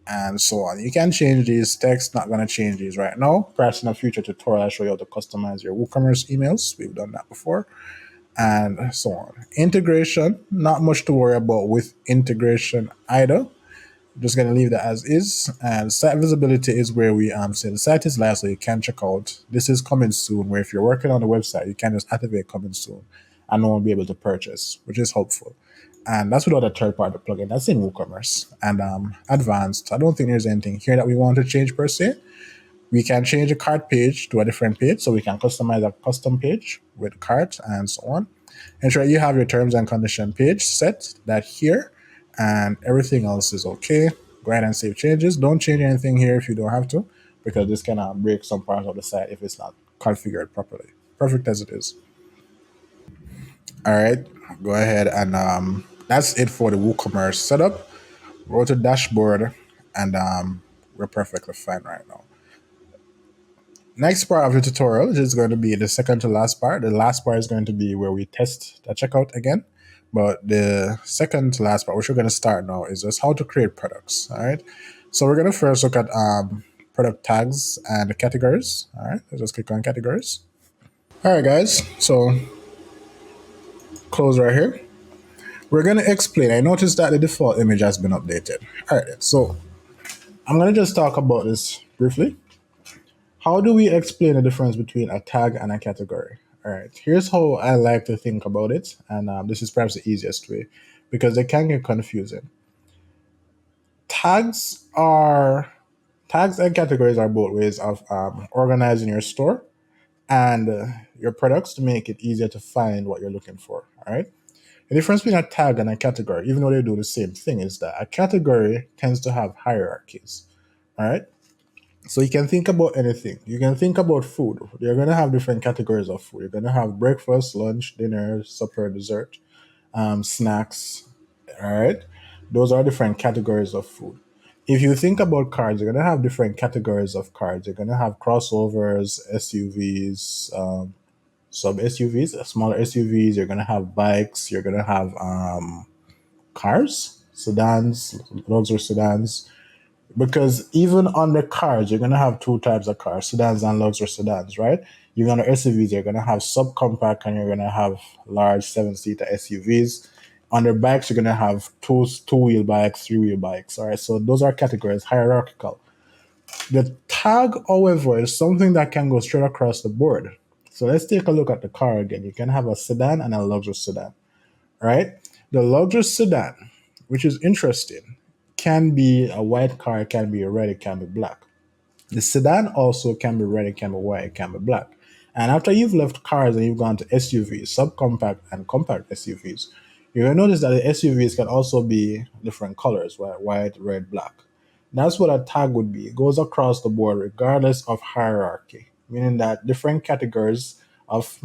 And so on. You can change these text, not going to change these right now. Perhaps in a future tutorial, I'll show you how to customize your WooCommerce emails. We've done that before. And so on. Integration, not much to worry about with integration either. Just going to leave that as is. And site visibility is where we say the site is live, so you can check out. This is coming soon, where if you're working on the website, you can just activate coming soon and no one will be able to purchase, which is helpful. And that's without a third-party plugin. That's in WooCommerce. And advanced, I don't think there's anything here that we want to change per se. We can change a cart page to a different page, so we can customize a custom page with cart and so on. Ensure you have your terms and condition page set, that here, and everything else is okay. Go ahead and save changes. Don't change anything here if you don't have to, because this can break some parts of the site if it's not configured properly. Perfect as it is. All right, go ahead and that's it for the WooCommerce setup. Go to dashboard, and we're perfectly fine right now. Next part of the tutorial is going to be the second to last part. The last part is going to be where we test the checkout again. But the second to last part, which we're going to start now, is just how to create products. All right. So we're going to first look at product tags and categories. All right. Let's just click on categories. All right, guys. So close right here. We're going to explain. I noticed that the default image has been updated. All right. So I'm going to just talk about this briefly. How do we explain the difference between a tag and a category? All right, here's how I like to think about it. And this is perhaps the easiest way because they can get confusing. Tags and categories are both ways of organizing your store and your products to make it easier to find what you're looking for. All right. The difference between a tag and a category, even though they do the same thing, is that a category tends to have hierarchies. All right. So you can think about anything. You can think about food. You're going to have different categories of food. You're going to have breakfast, lunch, dinner, supper, dessert, snacks. All right. Those are different categories of food. If you think about cars, you're going to have different categories of cars. You're going to have crossovers, SUVs, sub SUVs, smaller SUVs. You're going to have bikes. You're going to have cars, sedans, luxury sedans. Because even on the cars, you're going to have two types of cars, sedans and luxury sedans, right? You're going to SUVs, you're going to have subcompact and you're going to have large 7-seater SUVs. On the bikes, you're going to have two-wheel bikes, three-wheel bikes, all right? So those are categories, hierarchical. The tag, however, is something that can go straight across the board. So let's take a look at the car again. You can have a sedan and a luxury sedan, right? The luxury sedan, which is interesting, can be a white car, it can be red, it can be black. The sedan also can be red, it can be white, it can be black. And after you've left cars and you've gone to SUVs, subcompact and compact SUVs, you're going to notice that the SUVs can also be different colors, white, red, black. That's what a tag would be. It goes across the board regardless of hierarchy, meaning that different categories of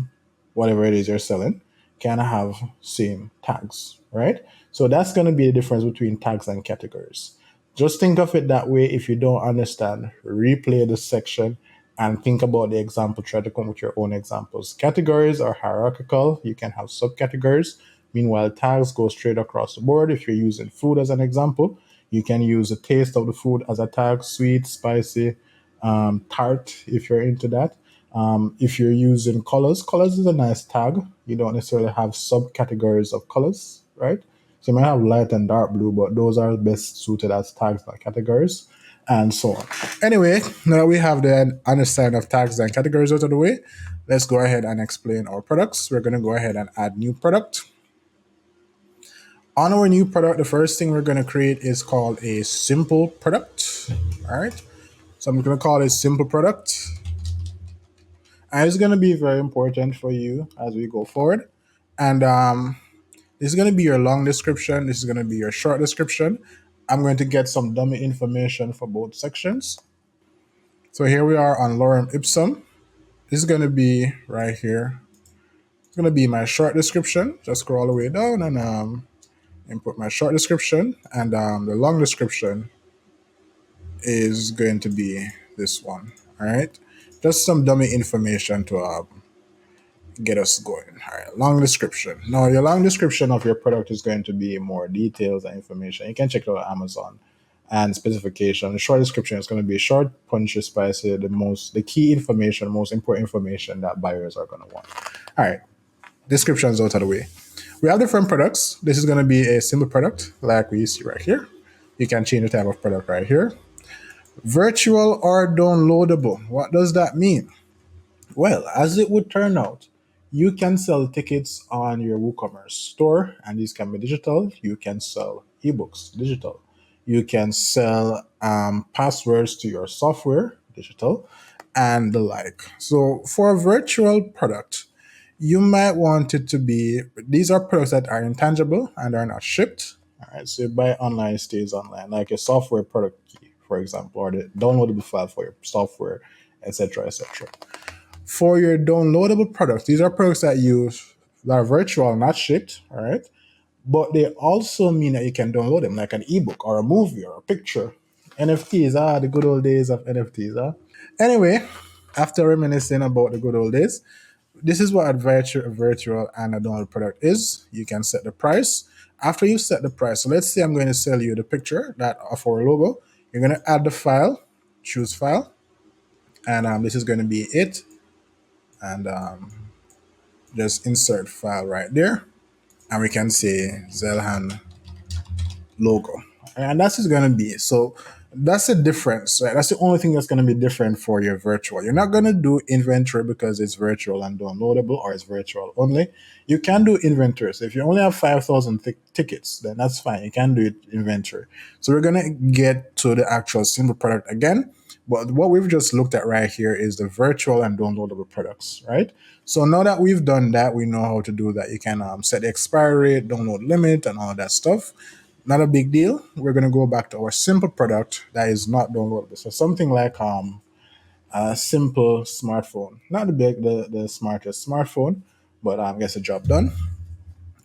whatever it is you're selling can have same tags, right? So that's going to be the difference between tags and categories. Just think of it that way. If you don't understand, replay this section and think about the example. Try to come with your own examples. Categories are hierarchical. You can have subcategories. Meanwhile, tags go straight across the board. If you're using food as an example, you can use the taste of the food as a tag, sweet, spicy, tart, if you're into that. If you're using colors, colors is a nice tag. You don't necessarily have subcategories of colors, right? So you might have light and dark blue, but those are best suited as tags, not categories, and so on. Anyway, now we have the understanding of tags and categories out of the way. Let's go ahead and explain our products. We're going to go ahead and add new product. On our new product, the first thing we're going to create is called a simple product. All right. So I'm going to call it simple product. And it's going to be very important for you as we go forward. And this is going to be your long description. This is going to be your short description. I'm going to get some dummy information for both sections. So here we are on lorem ipsum. This is going to be right here. It's going to be my short description. Just scroll all the way down and input my short description. And the long description is going to be this one. All right. Just some dummy information to get us going. All right, long description. Now, your long description of your product is going to be more details and information. You can check it out on Amazon and specification. The short description is going to be short, punchy, spicy, the key information, most important information that buyers are going to want. All right, description is out of the way. We have different products. This is going to be a simple product like we see right here. You can change the type of product right here. Virtual or downloadable. What does that mean? Well, as it would turn out, you can sell tickets on your WooCommerce store, and these can be digital. You can sell ebooks, digital. You can sell passwords to your software, digital, and the like. So for a virtual product, you might want it to be, these are products that are intangible and are not shipped. All right, so you buy online, it stays online, like a software product key, for example, or the downloadable file for your software, etc., etc. For your downloadable products, these are products that are virtual, not shipped, all right? But they also mean that you can download them, like an ebook or a movie or a picture. NFTs, the good old days of NFTs. Anyway, after reminiscing about the good old days, this is what a virtual and a download product is. You can set the price. After you set the price, so let's say I'm going to sell you the picture that of our logo. You're going to add the file, choose file, and this is going to be it. And just insert file right there, and we can say Zeilhan logo, and that's just going to be so. That's the difference, right? That's the only thing that's going to be different for your virtual. You're not going to do inventory because it's virtual and downloadable, or it's virtual only. You can do inventory. So if you only have 5,000 tickets, then that's fine. You can do it inventory. So we're going to get to the actual simple product again. But what we've just looked at right here is the virtual and downloadable products, right? So now that we've done that, we know how to do that. You can set the expiry rate, download limit, and all that stuff. Not a big deal. We're going to go back to our simple product that is not downloadable. So something like a simple smartphone, not the smartest smartphone, but gets the job done.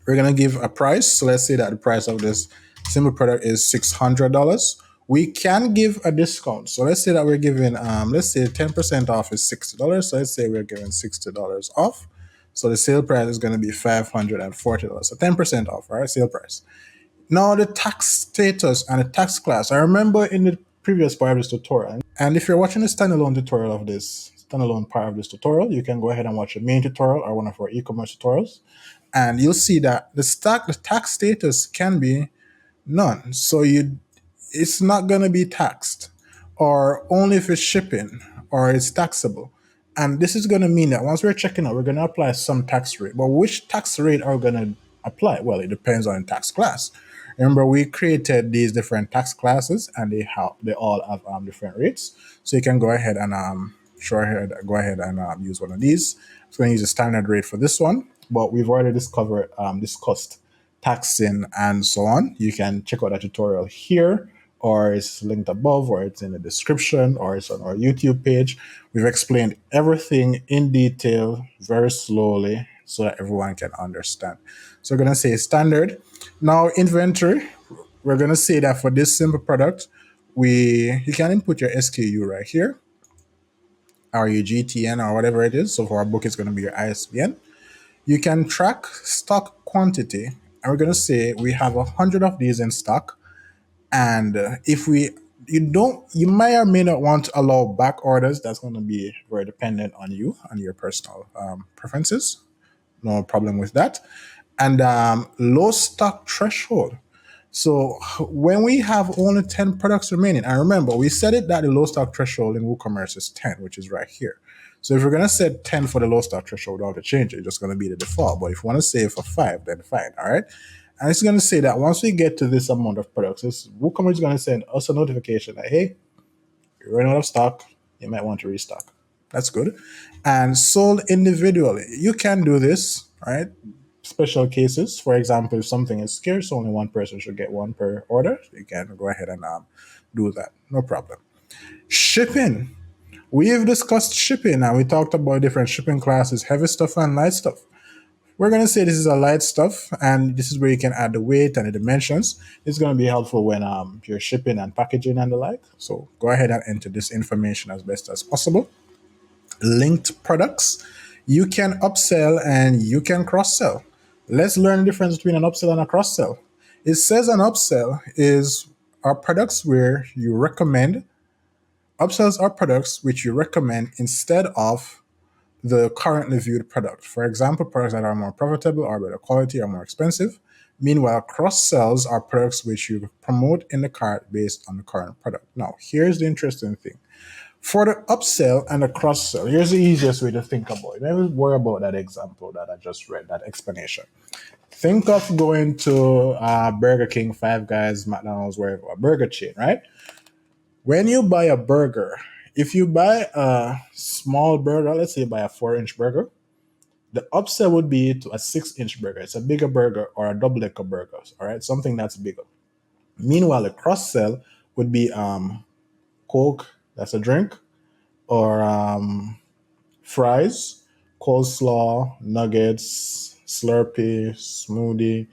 We're going to give a price. So let's say that the price of this simple product is $600. We can give a discount. So let's say that we're giving, let's say 10% off is $60. So let's say we're giving $60 off. So the sale price is going to be $540. So 10% off, right? Sale price. Now the tax status and the tax class. I remember in the previous part of this tutorial, and if you're watching the standalone tutorial of this, standalone part of this tutorial, you can go ahead and watch the main tutorial or one of our e-commerce tutorials, and you'll see that the tax status can be none. So it's not going to be taxed, or only if it's shipping, or it's taxable. And this is going to mean that once we're checking out, we're going to apply some tax rate. But which tax rate are we going to apply? Well, it depends on the tax class. Remember, we created these different tax classes, and they all have different rates. So you can go ahead and use one of these. I'm going to use a standard rate for this one, but we've already discussed taxing and so on. You can check out that tutorial here, or it's linked above, or it's in the description, or it's on our YouTube page. We've explained everything in detail, very slowly, so that everyone can understand. So we're going to say standard. Now inventory, we're going to say that for this simple product, you can input your SKU right here, or your GTN, or whatever it is. So for our book, it's going to be your ISBN. You can track stock quantity, and we're going to say we have 100 of these in stock. And if you may or may not want to allow back orders. That's going to be very dependent on you and your personal preferences. No problem with that. And low stock threshold. So when we have only 10 products remaining, and remember, we set it that the low stock threshold in WooCommerce is 10, which is right here. So if we're going to set 10 for the low stock threshold, we don't have to change it. It's just going to be the default. But if you want to save for 5, then fine. All right. And it's going to say that once we get to this amount of products, WooCommerce is going to send us a notification that, hey, you're running out of stock, you might want to restock. That's good. And sold individually. You can do this, right? Special cases. For example, if something is scarce, only one person should get one per order. You can go ahead and do that. No problem. Shipping. We've discussed shipping and we talked about different shipping classes, heavy stuff and light stuff. We're going to say this is a light stuff, and this is where you can add the weight and the dimensions. It's going to be helpful when you're shipping and packaging and the like. So go ahead and enter this information as best as possible. Linked products. You can upsell and you can cross-sell. Let's learn the difference between an upsell and a cross-sell. It says an upsell are products where you recommend. Upsells are products which you recommend instead of the currently viewed product. For example, products that are more profitable or better quality or more expensive. Meanwhile, cross-sells are products which you promote in the cart based on the current product. Now, here's the interesting thing. For the upsell and the cross-sell, here's the easiest way to think about it. Never worry about that example that I just read, that explanation. Think of going to Burger King, Five Guys, McDonald's, wherever, a burger chain, right? When you buy a burger, if you buy a small burger, let's say you buy a 4-inch burger, the upsell would be to a 6-inch burger. It's a bigger burger or a double-decker burger, all right? Something that's bigger. Meanwhile, the cross-sell would be Coke, that's a drink, or fries, coleslaw, nuggets, Slurpee, smoothie,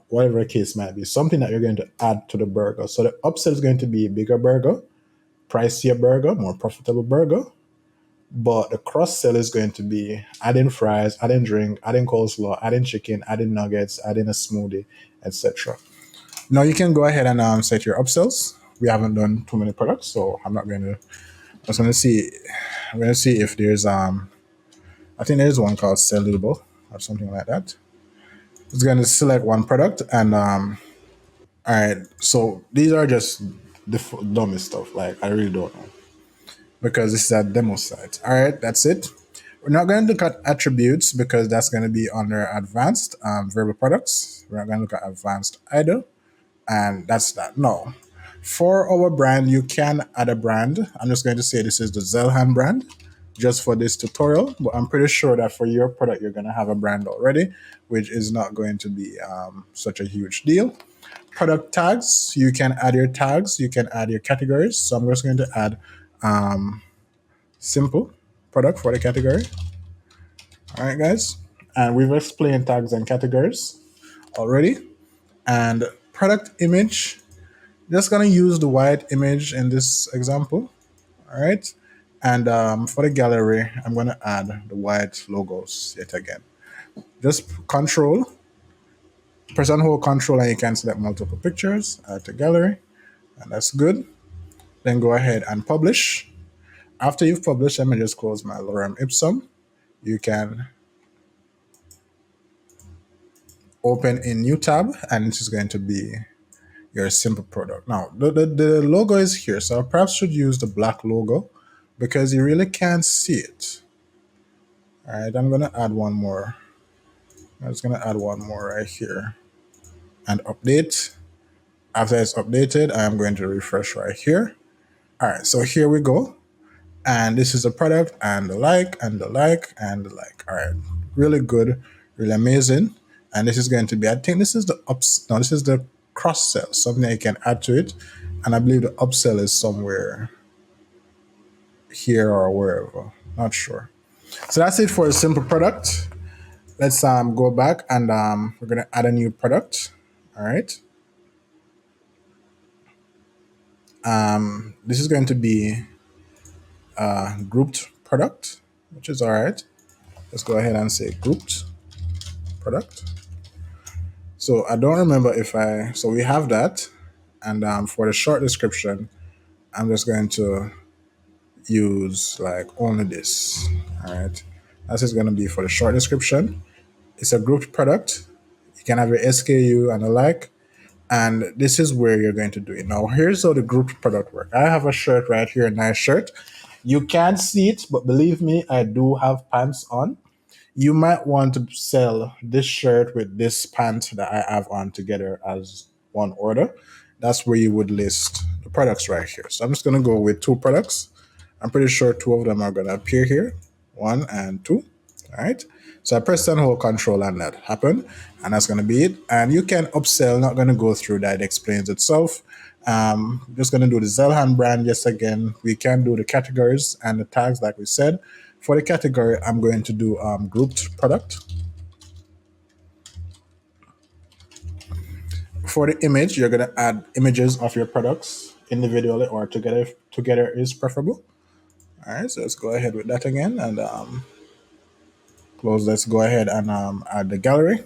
whatever the case might be, something that you're going to add to the burger. So the upsell is going to be a bigger burger, pricier burger, more profitable burger. But the cross sell is going to be adding fries, adding drink, adding coleslaw, adding chicken, adding nuggets, adding a smoothie, etc. Now you can go ahead and set your upsells. We haven't done too many products, so I'm not going to. I was going to see. I'm going to see if there's I think there's one called Sellable or something like that. It's going to select one product and all right. So these are just the dumbest stuff. Like I really don't know, because this is a demo site. All right, that's it. We're not going to look at attributes because that's going to be under advanced verbal products. We're not going to look at advanced either. And that's that. No. For our brand, you can add a brand. I'm just going to say this is the Zeilhan brand just for this tutorial. But I'm pretty sure that for your product, you're going to have a brand already, which is not going to be such a huge deal. Product tags, you can add your tags. You can add your categories. So I'm just going to add simple product for the category. All right, guys. And we've explained tags and categories already. And product image, just going to use the white image in this example. All right. And for the gallery, I'm going to add the white logos yet again. Just press and hold control and you can select multiple pictures, add to gallery. And that's good. Then go ahead and publish. After you've published, let me just close my lorem ipsum. You can open a new tab, and this is going to be your simple product. Now, the logo is here, so I perhaps should use the black logo because you really can't see it. All right, I'm going to add one more. I'm just going to add one more right here and update. After it's updated, I am going to refresh right here. All right, so here we go. And this is the product and the like and the like and the like. All right, really good, really amazing. And this is going to be, I think this is the this is the cross sell, something that you can add to it. And I believe the upsell is somewhere here or wherever, not sure. So that's it for a simple product. Let's go back and we're going to add a new product. All right. This is going to be a grouped product, which is all right. Let's go ahead and say grouped product. So I don't remember so we have that. And for the short description, I'm just going to use like only this. All right. This is going to be for the short description. It's a grouped product. You can have your SKU and the like. And this is where you're going to do it. Now, here's how the grouped product works. I have a shirt right here, a nice shirt. You can't see it, but believe me, I do have pants on. You might want to sell this shirt with this pant that I have on together as one order. That's where you would list the products right here. So I'm just going to go with two products. I'm pretty sure two of them are going to appear here, one and two. All right. So I press and hold control and that happened. And that's going to be it. And you can upsell, not going to go through that. It explains itself. Just going to do the Zeilhan brand. Yes, again, we can do the categories and the tags like we said. For the category, I'm going to do grouped product. For the image, you're going to add images of your products individually or together. Together is preferable. All right, so let's go ahead with that again and close. Let's go ahead and add the gallery.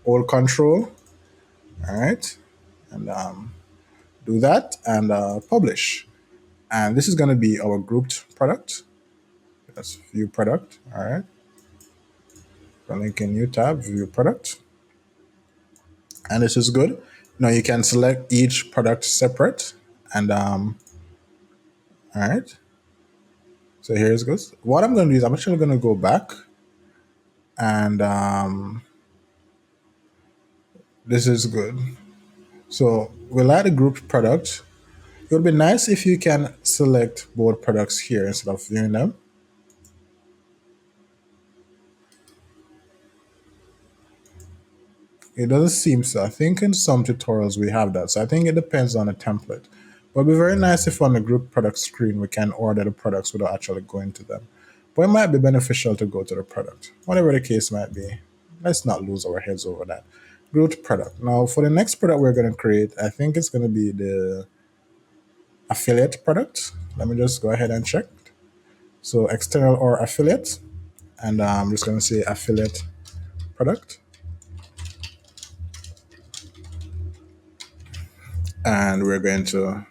Hold control. All right, and do that and publish. And this is going to be our grouped product. That's view product. All right. Go link in new tab, view product. And this is good. Now you can select each product separate. And all right. So here's goes. What I'm going to do is I'm actually going to go back and this is good. So we'll add a group product. It would be nice if you can select both products here instead of viewing them. It doesn't seem so. I think in some tutorials we have that. So I think it depends on the template. But it'd be very nice if on the group product screen we can order the products without actually going to them. But it might be beneficial to go to the product. Whatever the case might be, let's not lose our heads over that. Grouped product. Now for the next product we're going to create, I think it's going to be the affiliate product. Let me just go ahead and check. So external or affiliate. And I'm just going to say affiliate product. And we're going to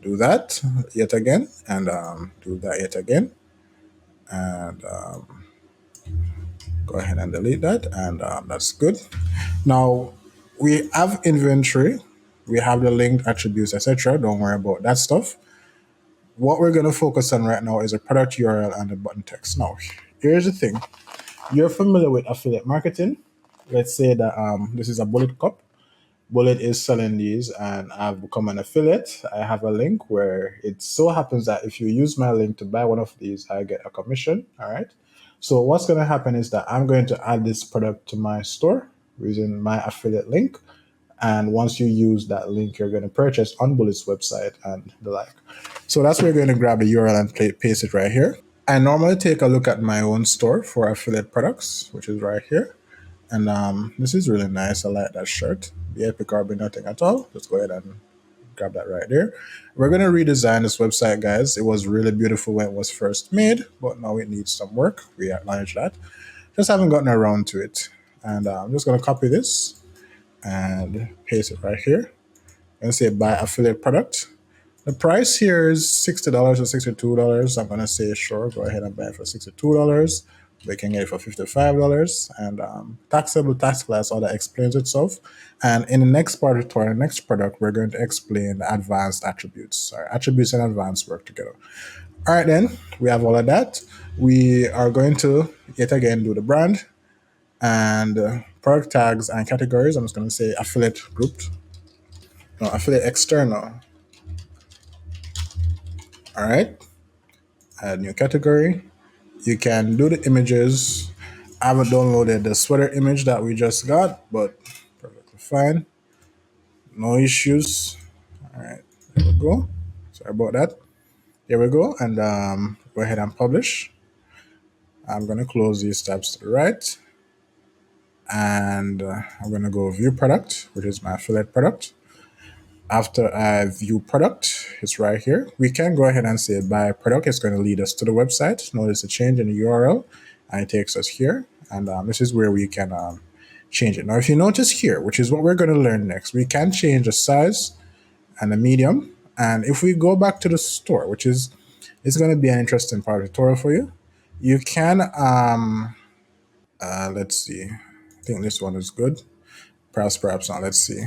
do that yet again and do that yet again. And go ahead and delete that. And that's good. Now we have inventory. We have the linked attributes, etc. Don't worry about that stuff. What we're going to focus on right now is a product URL and the button text. Now, here's the thing. You're familiar with affiliate marketing. Let's say that this is a bullet cup. Bullet is selling these and I've become an affiliate. I have a link where it so happens that if you use my link to buy one of these, I get a commission. All right. So what's going to happen is that I'm going to add this product to my store using my affiliate link. And once you use that link, you're going to purchase on Bullet's website and the like. So that's where you're going to grab the URL and paste it right here. I normally take a look at my own store for affiliate products, which is right here. And this is really nice. I like that shirt. The epic or be nothing at all. Let's go ahead and grab that right there. We're going to redesign this website, guys. It was really beautiful when it was first made, but now it needs some work. We acknowledge that. Just haven't gotten around to it. And I'm just going to copy this and paste it right here. And say buy affiliate product. The price here is $60 or $62. I'm going to say, sure, go ahead and buy it for $62. We can get it for $55. And taxable tax class, all that explains itself. And in the next part of the next product, we're going to explain the advanced attributes. Sorry, attributes and advanced work together. All right, then, we have all of that. We are going to, yet again, do the brand and product tags and categories. I'm just going to say affiliate grouped. No, affiliate external. All right. Add new category. You can do the images. I haven't downloaded the sweater image that we just got, but perfectly fine. No issues. All right. There we go. Sorry about that. There we go. And go ahead and publish. I'm going to close these tabs to the right. And I'm going to go view product, which is my affiliate product. After I view product, it's right here. We can go ahead and say buy product. It's going to lead us to the website. Notice the change in the URL and it takes us here. And this is where we can change it. Now, if you notice here, which is what we're going to learn next, we can change the size and the medium. And if we go back to the store, which is going to be an interesting part of the tutorial for you, you can, let's see, I think this one is good. Perhaps not. Let's see.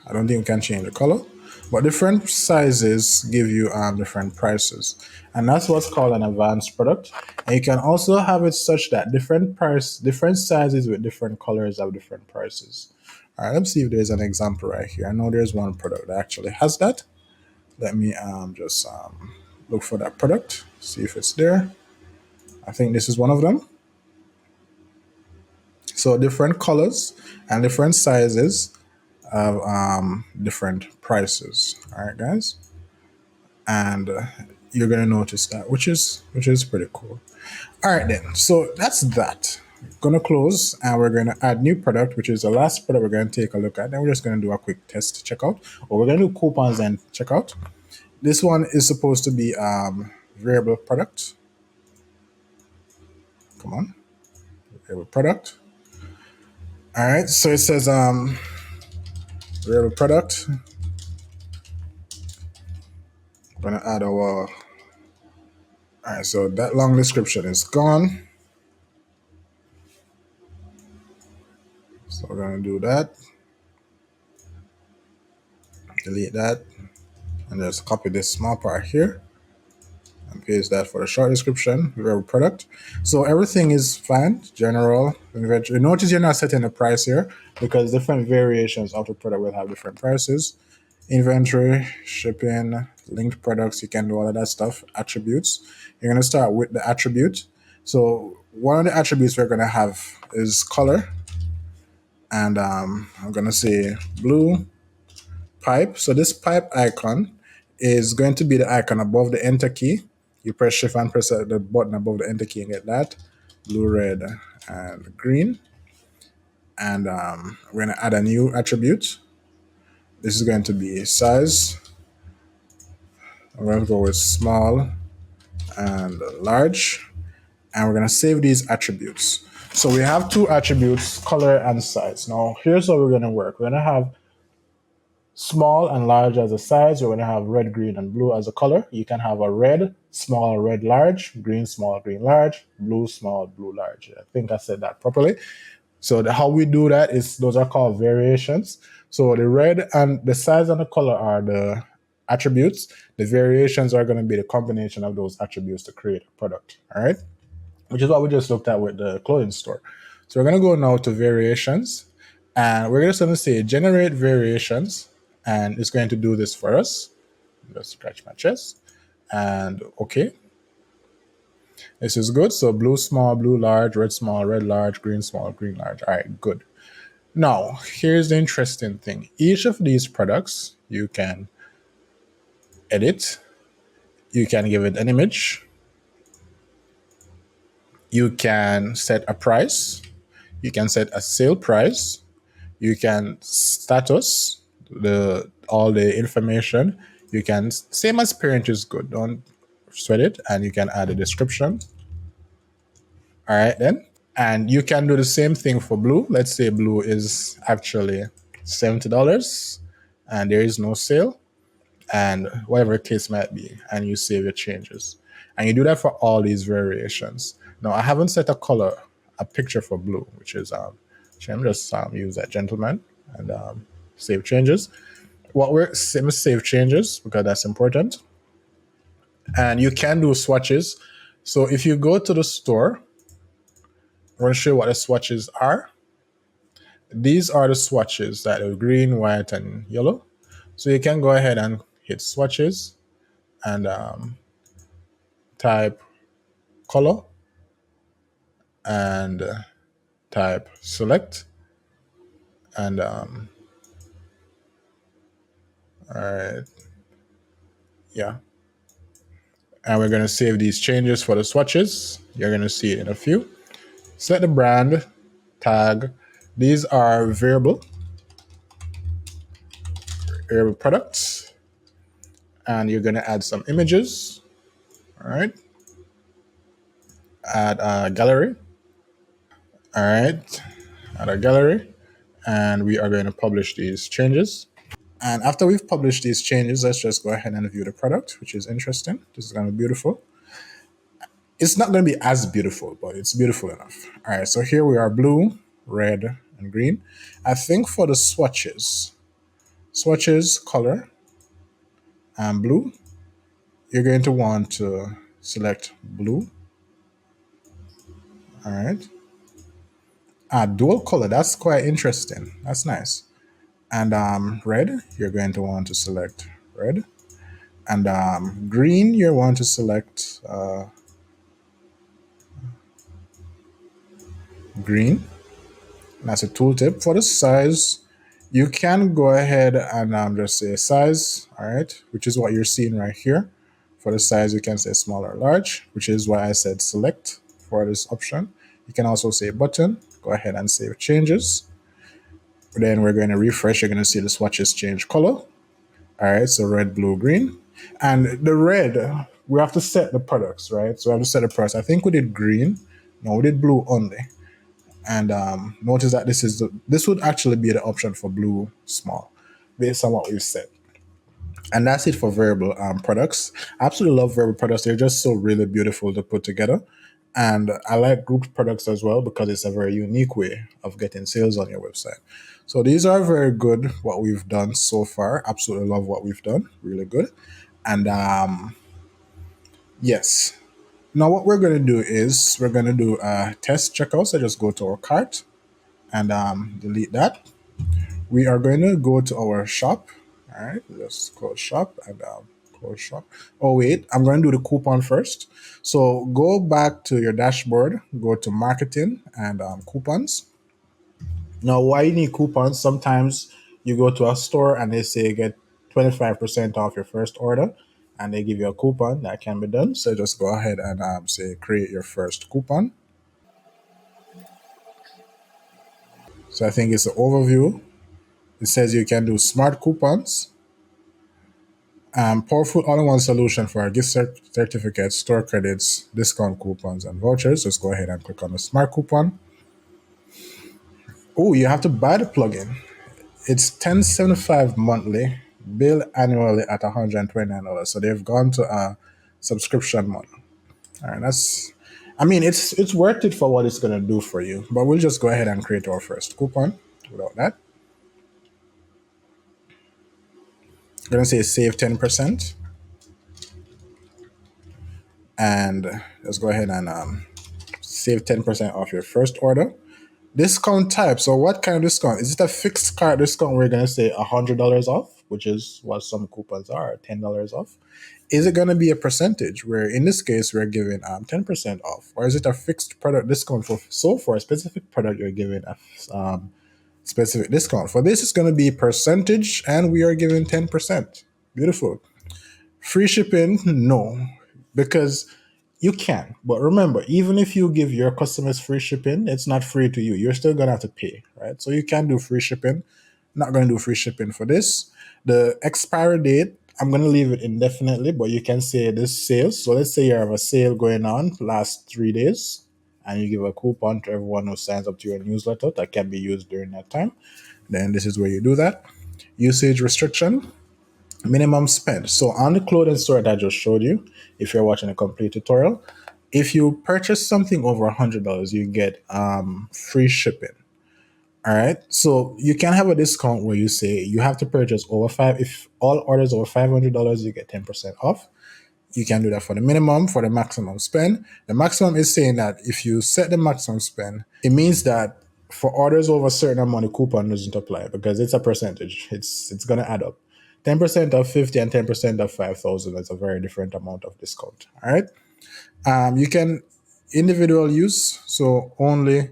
I don't think we can change the color. but different sizes give you different prices, and that's what's called an advanced product. And you can also have it such that different sizes with different colors have different prices. All right, let's see if there's an example right here. I know there's one product that actually has that. Let me just look for that product, see if it's there. I think this is one of them. So different colors and different sizes have different prices. All right, guys, and you're gonna notice that, which is pretty cool. All right, then. So that's that. Gonna close, and we're gonna add new product, which is the last product we're gonna take a look at. Then we're just gonna do a quick test checkout, or we're gonna do coupons and checkout. This one is supposed to be variable product. Come on, variable product. All right, so it says variable product. I'm gonna add our. All right, so that long description is gone. So we're gonna do that. Delete that, and just copy this small part here and paste that for the short description, variable product. So everything is fine, general, inventory. Notice you're not setting the price here because different variations of the product will have different prices. Inventory, shipping, linked products, you can do all of that stuff. Attributes. You're going to start with the attribute. So one of the attributes we're going to have is color. And I'm going to say blue pipe. So this pipe icon is going to be the icon above the enter key. You press shift and press the button above the enter key and get that. Blue, red, and green. And we're going to add a new attribute. This is going to be size. I'm going to go with small and large. And we're going to save these attributes. So we have two attributes, color and size. Now, here's how we're going to work. We're going to have small and large as a size. We're going to have red, green, and blue as a color. You can have a red, small, red, large, green, small, green, large, blue, small, blue, large. I think I said that properly. So how we do that is those are called variations. So the red and the size and the color are the attributes. The variations are going to be the combination of those attributes to create a product. All right, which is what we just looked at with the clothing store. So we're going to go now to variations, and we're just going to say generate variations, and it's going to do this for us. Just scratch my chest, and okay. This is good. So blue small, blue large, red small, red large, green small, green large. All right, good. Now, here's the interesting thing. Each of these products you can edit. You can give it an image. You can set a price. You can set a sale price. You can status all the information. You can, same as parent is good. Don't sweat it. And you can add a description. All right, then. And you can do the same thing for blue. Let's say blue is actually $70 and there is no sale, and whatever the case might be, and you save your changes. And you do that for all these variations. Now, I haven't set a color, a picture for blue, which is, I'm just use that gentleman and save changes. Save changes because that's important. And you can do swatches. So if you go to the store, I'm going to show you what the swatches are. These are the swatches that are green, white, and yellow. So you can go ahead and hit swatches and type color and type select. And all right, yeah. And we're going to save these changes for the swatches. You're going to see it in a few. Set the brand, tag. These are variable products. And you're going to add some images. All right. Add a gallery. All right. Add a gallery. And we are going to publish these changes. And after we've published these changes, let's just go ahead and view the product, which is interesting. This is going to be beautiful. It's not going to be as beautiful, but it's beautiful enough. All right, so here we are, blue, red, and green. I think for the swatches, color, And blue, you're going to want to select blue. All right. Dual color, that's quite interesting. That's nice. And red, you're going to want to select red. And green, you want to select green. And that's a tooltip. For the size, you can go ahead and just say size, all right, which is what you're seeing right here. For the size, you can say small or large, which is why I said select for this option. You can also say button. Go ahead and save changes. Then we're going to refresh. You're going to see the swatches change color. All right, so red, blue, green. And the red, we have to set the products, right? So we have to set the price. I think we did green. No, we did blue only. And notice that this would actually be the option for blue small based on what we've set. And that's it for variable products. I absolutely love variable products. They're just so really beautiful to put together. And I like grouped products as well because it's a very unique way of getting sales on your website. So these are very good, what we've done so far. Absolutely love what we've done. Really good. And yes. Now what we're going to do is we're going to do a test checkout. So just go to our cart and delete that. We are going to go to our shop. All right, let's close shop and close shop. Oh wait, I'm going to do the coupon first. So go back to your dashboard, go to marketing and coupons. Now, why you need coupons? Sometimes you go to a store and they say get 25% off your first order, and they give you a coupon that can be done. So just go ahead and say create your first coupon. So I think it's the overview. It says you can do smart coupons. Powerful all-in-one solution for our certificates, store credits, discount coupons, and vouchers. Just go ahead and click on the smart coupon. Oh, you have to buy the plugin. It's $10.75 monthly, bill annually at $129. So they've gone to a subscription model. All right, I mean, it's worth it for what it's gonna do for you. But we'll just go ahead and create our first coupon without that. We're gonna say save 10%, and let's go ahead and save 10% off your first order. Discount type. So what kind of discount? Is it a fixed card discount? We're gonna say $100 off, which is what some coupons are, $10 off. Is it gonna be a percentage? Where in this case we're giving 10% off, or is it a fixed product discount for a specific product you're giving a specific discount? For this, it's gonna be percentage, and we are giving 10%. Beautiful. Free shipping? No, because you can. But remember, even if you give your customers free shipping, it's not free to you. You're still gonna have to pay, right? So you can do free shipping. Not gonna do free shipping for this. The expiry date, I'm gonna leave it indefinitely, but you can say this sales. So let's say you have a sale going on last 3 days, and you give a coupon to everyone who signs up to your newsletter that can be used during that time. Then this is where you do that. Usage restriction, minimum spend. So on the clothing store that I just showed you, if you're watching a complete tutorial, if you purchase something over $100, you get free shipping. All right. So you can have a discount where you say you have to purchase over five. If all orders over $500, you get 10% off. You can do that for the minimum, for the maximum spend. The maximum is saying that if you set the maximum spend, it means that for orders over a certain amount, the coupon doesn't apply because it's a percentage. It's gonna add up. 10% of 50 and 10% of 5,000 is a very different amount of discount. All right. You can individual use, so only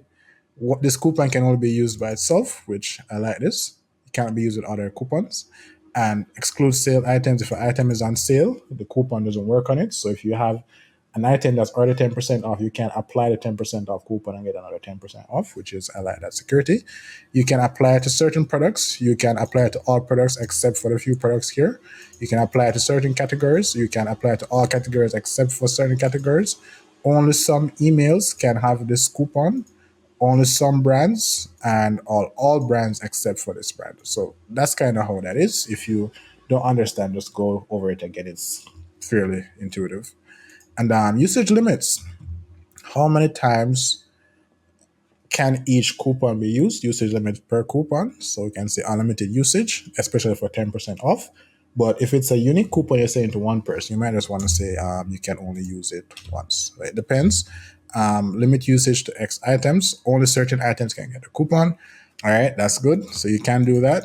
what this coupon can only be used by itself, which I like this. It can't be used with other coupons. And exclude sale items. If an item is on sale, the coupon doesn't work on it. So if you have an item that's already 10% off, you can apply the 10% off coupon and get another 10% off, which is, I like that security. You can apply it to certain products. You can apply it to all products except for the few products here. You can apply it to certain categories. You can apply it to all categories except for certain categories. Only some emails can have this coupon, only some brands, and all brands except for this brand. So that's kind of how that is. If you don't understand, just go over it again. It's fairly intuitive. And usage limits. How many times can each coupon be used? Usage limit per coupon. So you can say unlimited usage, especially for 10% off. But if it's a unique coupon you're saying to one person, you might just want to say you can only use it once. It depends. Limit usage to X items. Only certain items can get a coupon. All right, that's good. So you can do that.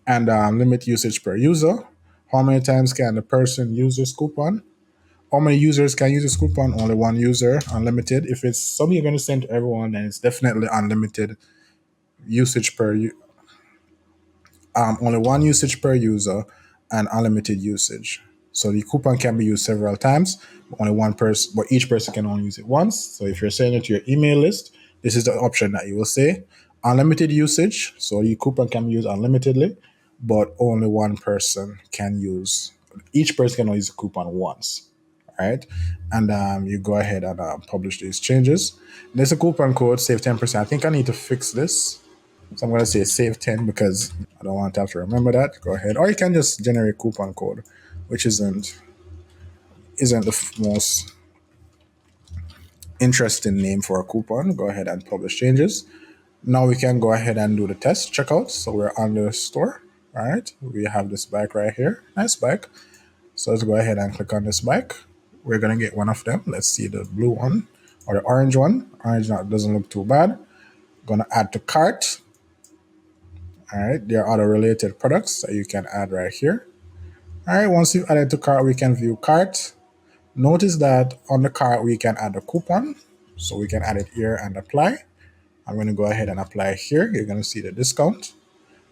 And limit usage per user. How many times can the person use this coupon? How many users can use this coupon? Only one user, unlimited. If it's something you're going to send to everyone, then it's definitely unlimited usage only one usage per user and unlimited usage. So the coupon can be used several times, but only one person, but each person can only use it once. So if you're sending it to your email list, this is the option that you will say. Unlimited usage, so the coupon can be used unlimitedly, but only one person can use, each person can only use the coupon once. All right. And you go ahead and publish these changes. There's a coupon code, save 10%. I think I need to fix this. So I'm going to say save 10 because I don't want to have to remember that. Go ahead. Or you can just generate coupon code, which isn't the most interesting name for a coupon. Go ahead and publish changes. Now we can go ahead and do the test checkout. So we're on the store. All right. We have this bike right here. Nice bike. So let's go ahead and click on this bike. We're going to get one of them. Let's see the blue one or the orange one. Orange doesn't look too bad. Going to add to cart. All right, there are other related products that you can add right here. All right, once you've added to cart, we can view cart. Notice that on the cart, we can add a coupon. So we can add it here and apply. I'm going to go ahead and apply here. You're going to see the discount.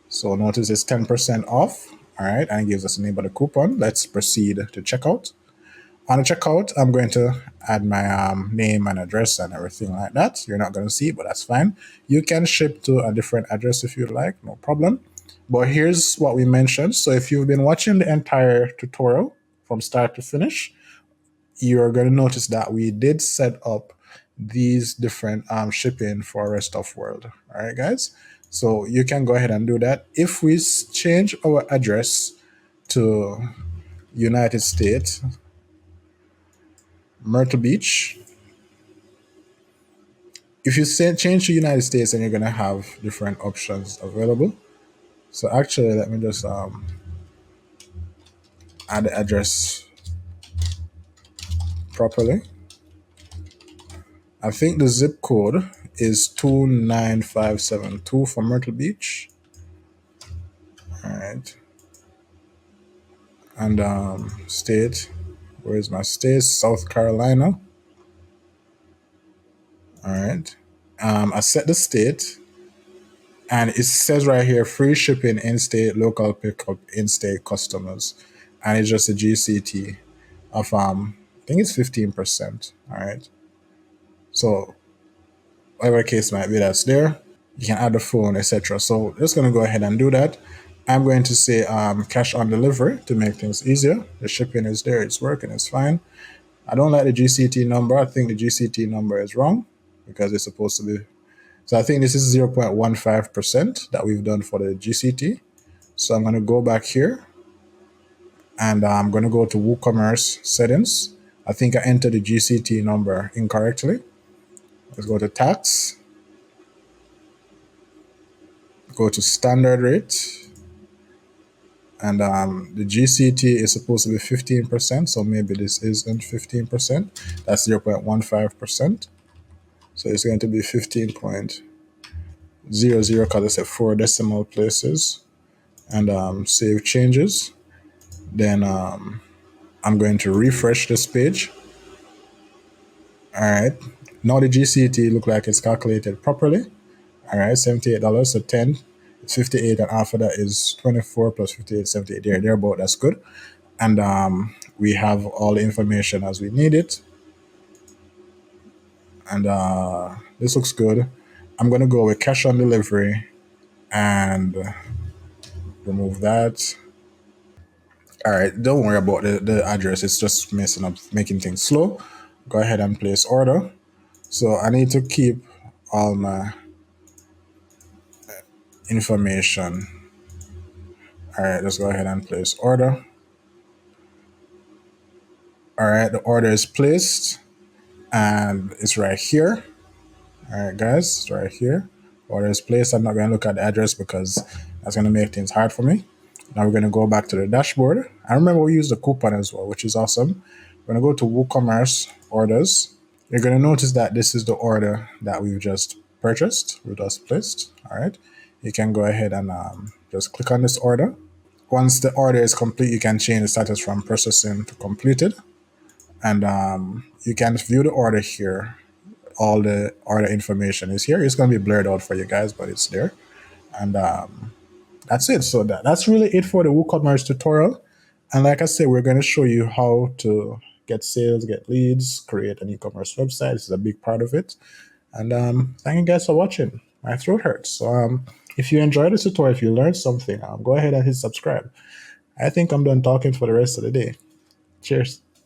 So notice it's 10% off. All right, and it gives us the name of the coupon. Let's proceed to checkout. On the checkout, I'm going to add my name and address and everything like that. You're not going to see it, but that's fine. You can ship to a different address if you like, no problem. But here's what we mentioned. So if you've been watching the entire tutorial from start to finish, you're going to notice that we did set up these different shipping for rest of world. All right, guys. So you can go ahead and do that. If we change our address to United States, Myrtle Beach. If you change to United States, then you're gonna have different options available. So actually, let me just add the address properly. I think the zip code is 29572 for Myrtle Beach. All right, and state. Where is my state? South Carolina. All right. I set the state. And it says right here, free shipping, in-state, local pickup, in-state customers. And it's just a GCT of, I think it's 15%. All right. So whatever case might be, that's there. You can add the phone, etc. So just going to go ahead and do that. I'm going to say cash on delivery to make things easier. The shipping is there. It's working. It's fine. I don't like the GCT number. I think the GCT number is wrong because it's supposed to be. So I think this is 0.15% that we've done for the GCT. So I'm going to go back here and I'm going to go to WooCommerce settings. I think I entered the GCT number incorrectly. Let's go to tax, go to standard rate, and the GCT is supposed to be 15%. So maybe this isn't 15%. That's 0.15%. So it's going to be 15.00 because it's at 4 decimal places. And save changes. Then I'm going to refresh this page. All right. Now the GCT look like it's calculated properly. All right, $78, so 10, it's 58, and after that is 24 plus 58, 78, thereabout. That's good. And we have all the information as we need it. And this looks good. I'm going to go with cash on delivery and remove that. All right, don't worry about the address. It's just messing up, making things slow. Go ahead and place order. So I need to keep all my information. All right, let's go ahead and place order. All right, the order is placed and it's right here. All right, guys, it's right here. Order is placed. I'm not going to look at the address because that's going to make things hard for me. Now we're going to go back to the dashboard. I remember we use the coupon as well, which is awesome. We're going to go to WooCommerce orders. You're going to notice that this is the order that we've just purchased, we just placed. All right. You can go ahead and just click on this order. Once the order is complete, you can change the status from processing to completed. And you can view the order here. All the order information is here. It's going to be blurred out for you guys, but it's there. And that's it. So that's really it for the WooCommerce tutorial. And like I said, we're going to show you how to get sales, get leads, create an e-commerce website. This is a big part of it. And thank you guys for watching. My throat hurts. So if you enjoyed this tutorial, if you learned something, go ahead and hit subscribe. I think I'm done talking for the rest of the day. Cheers.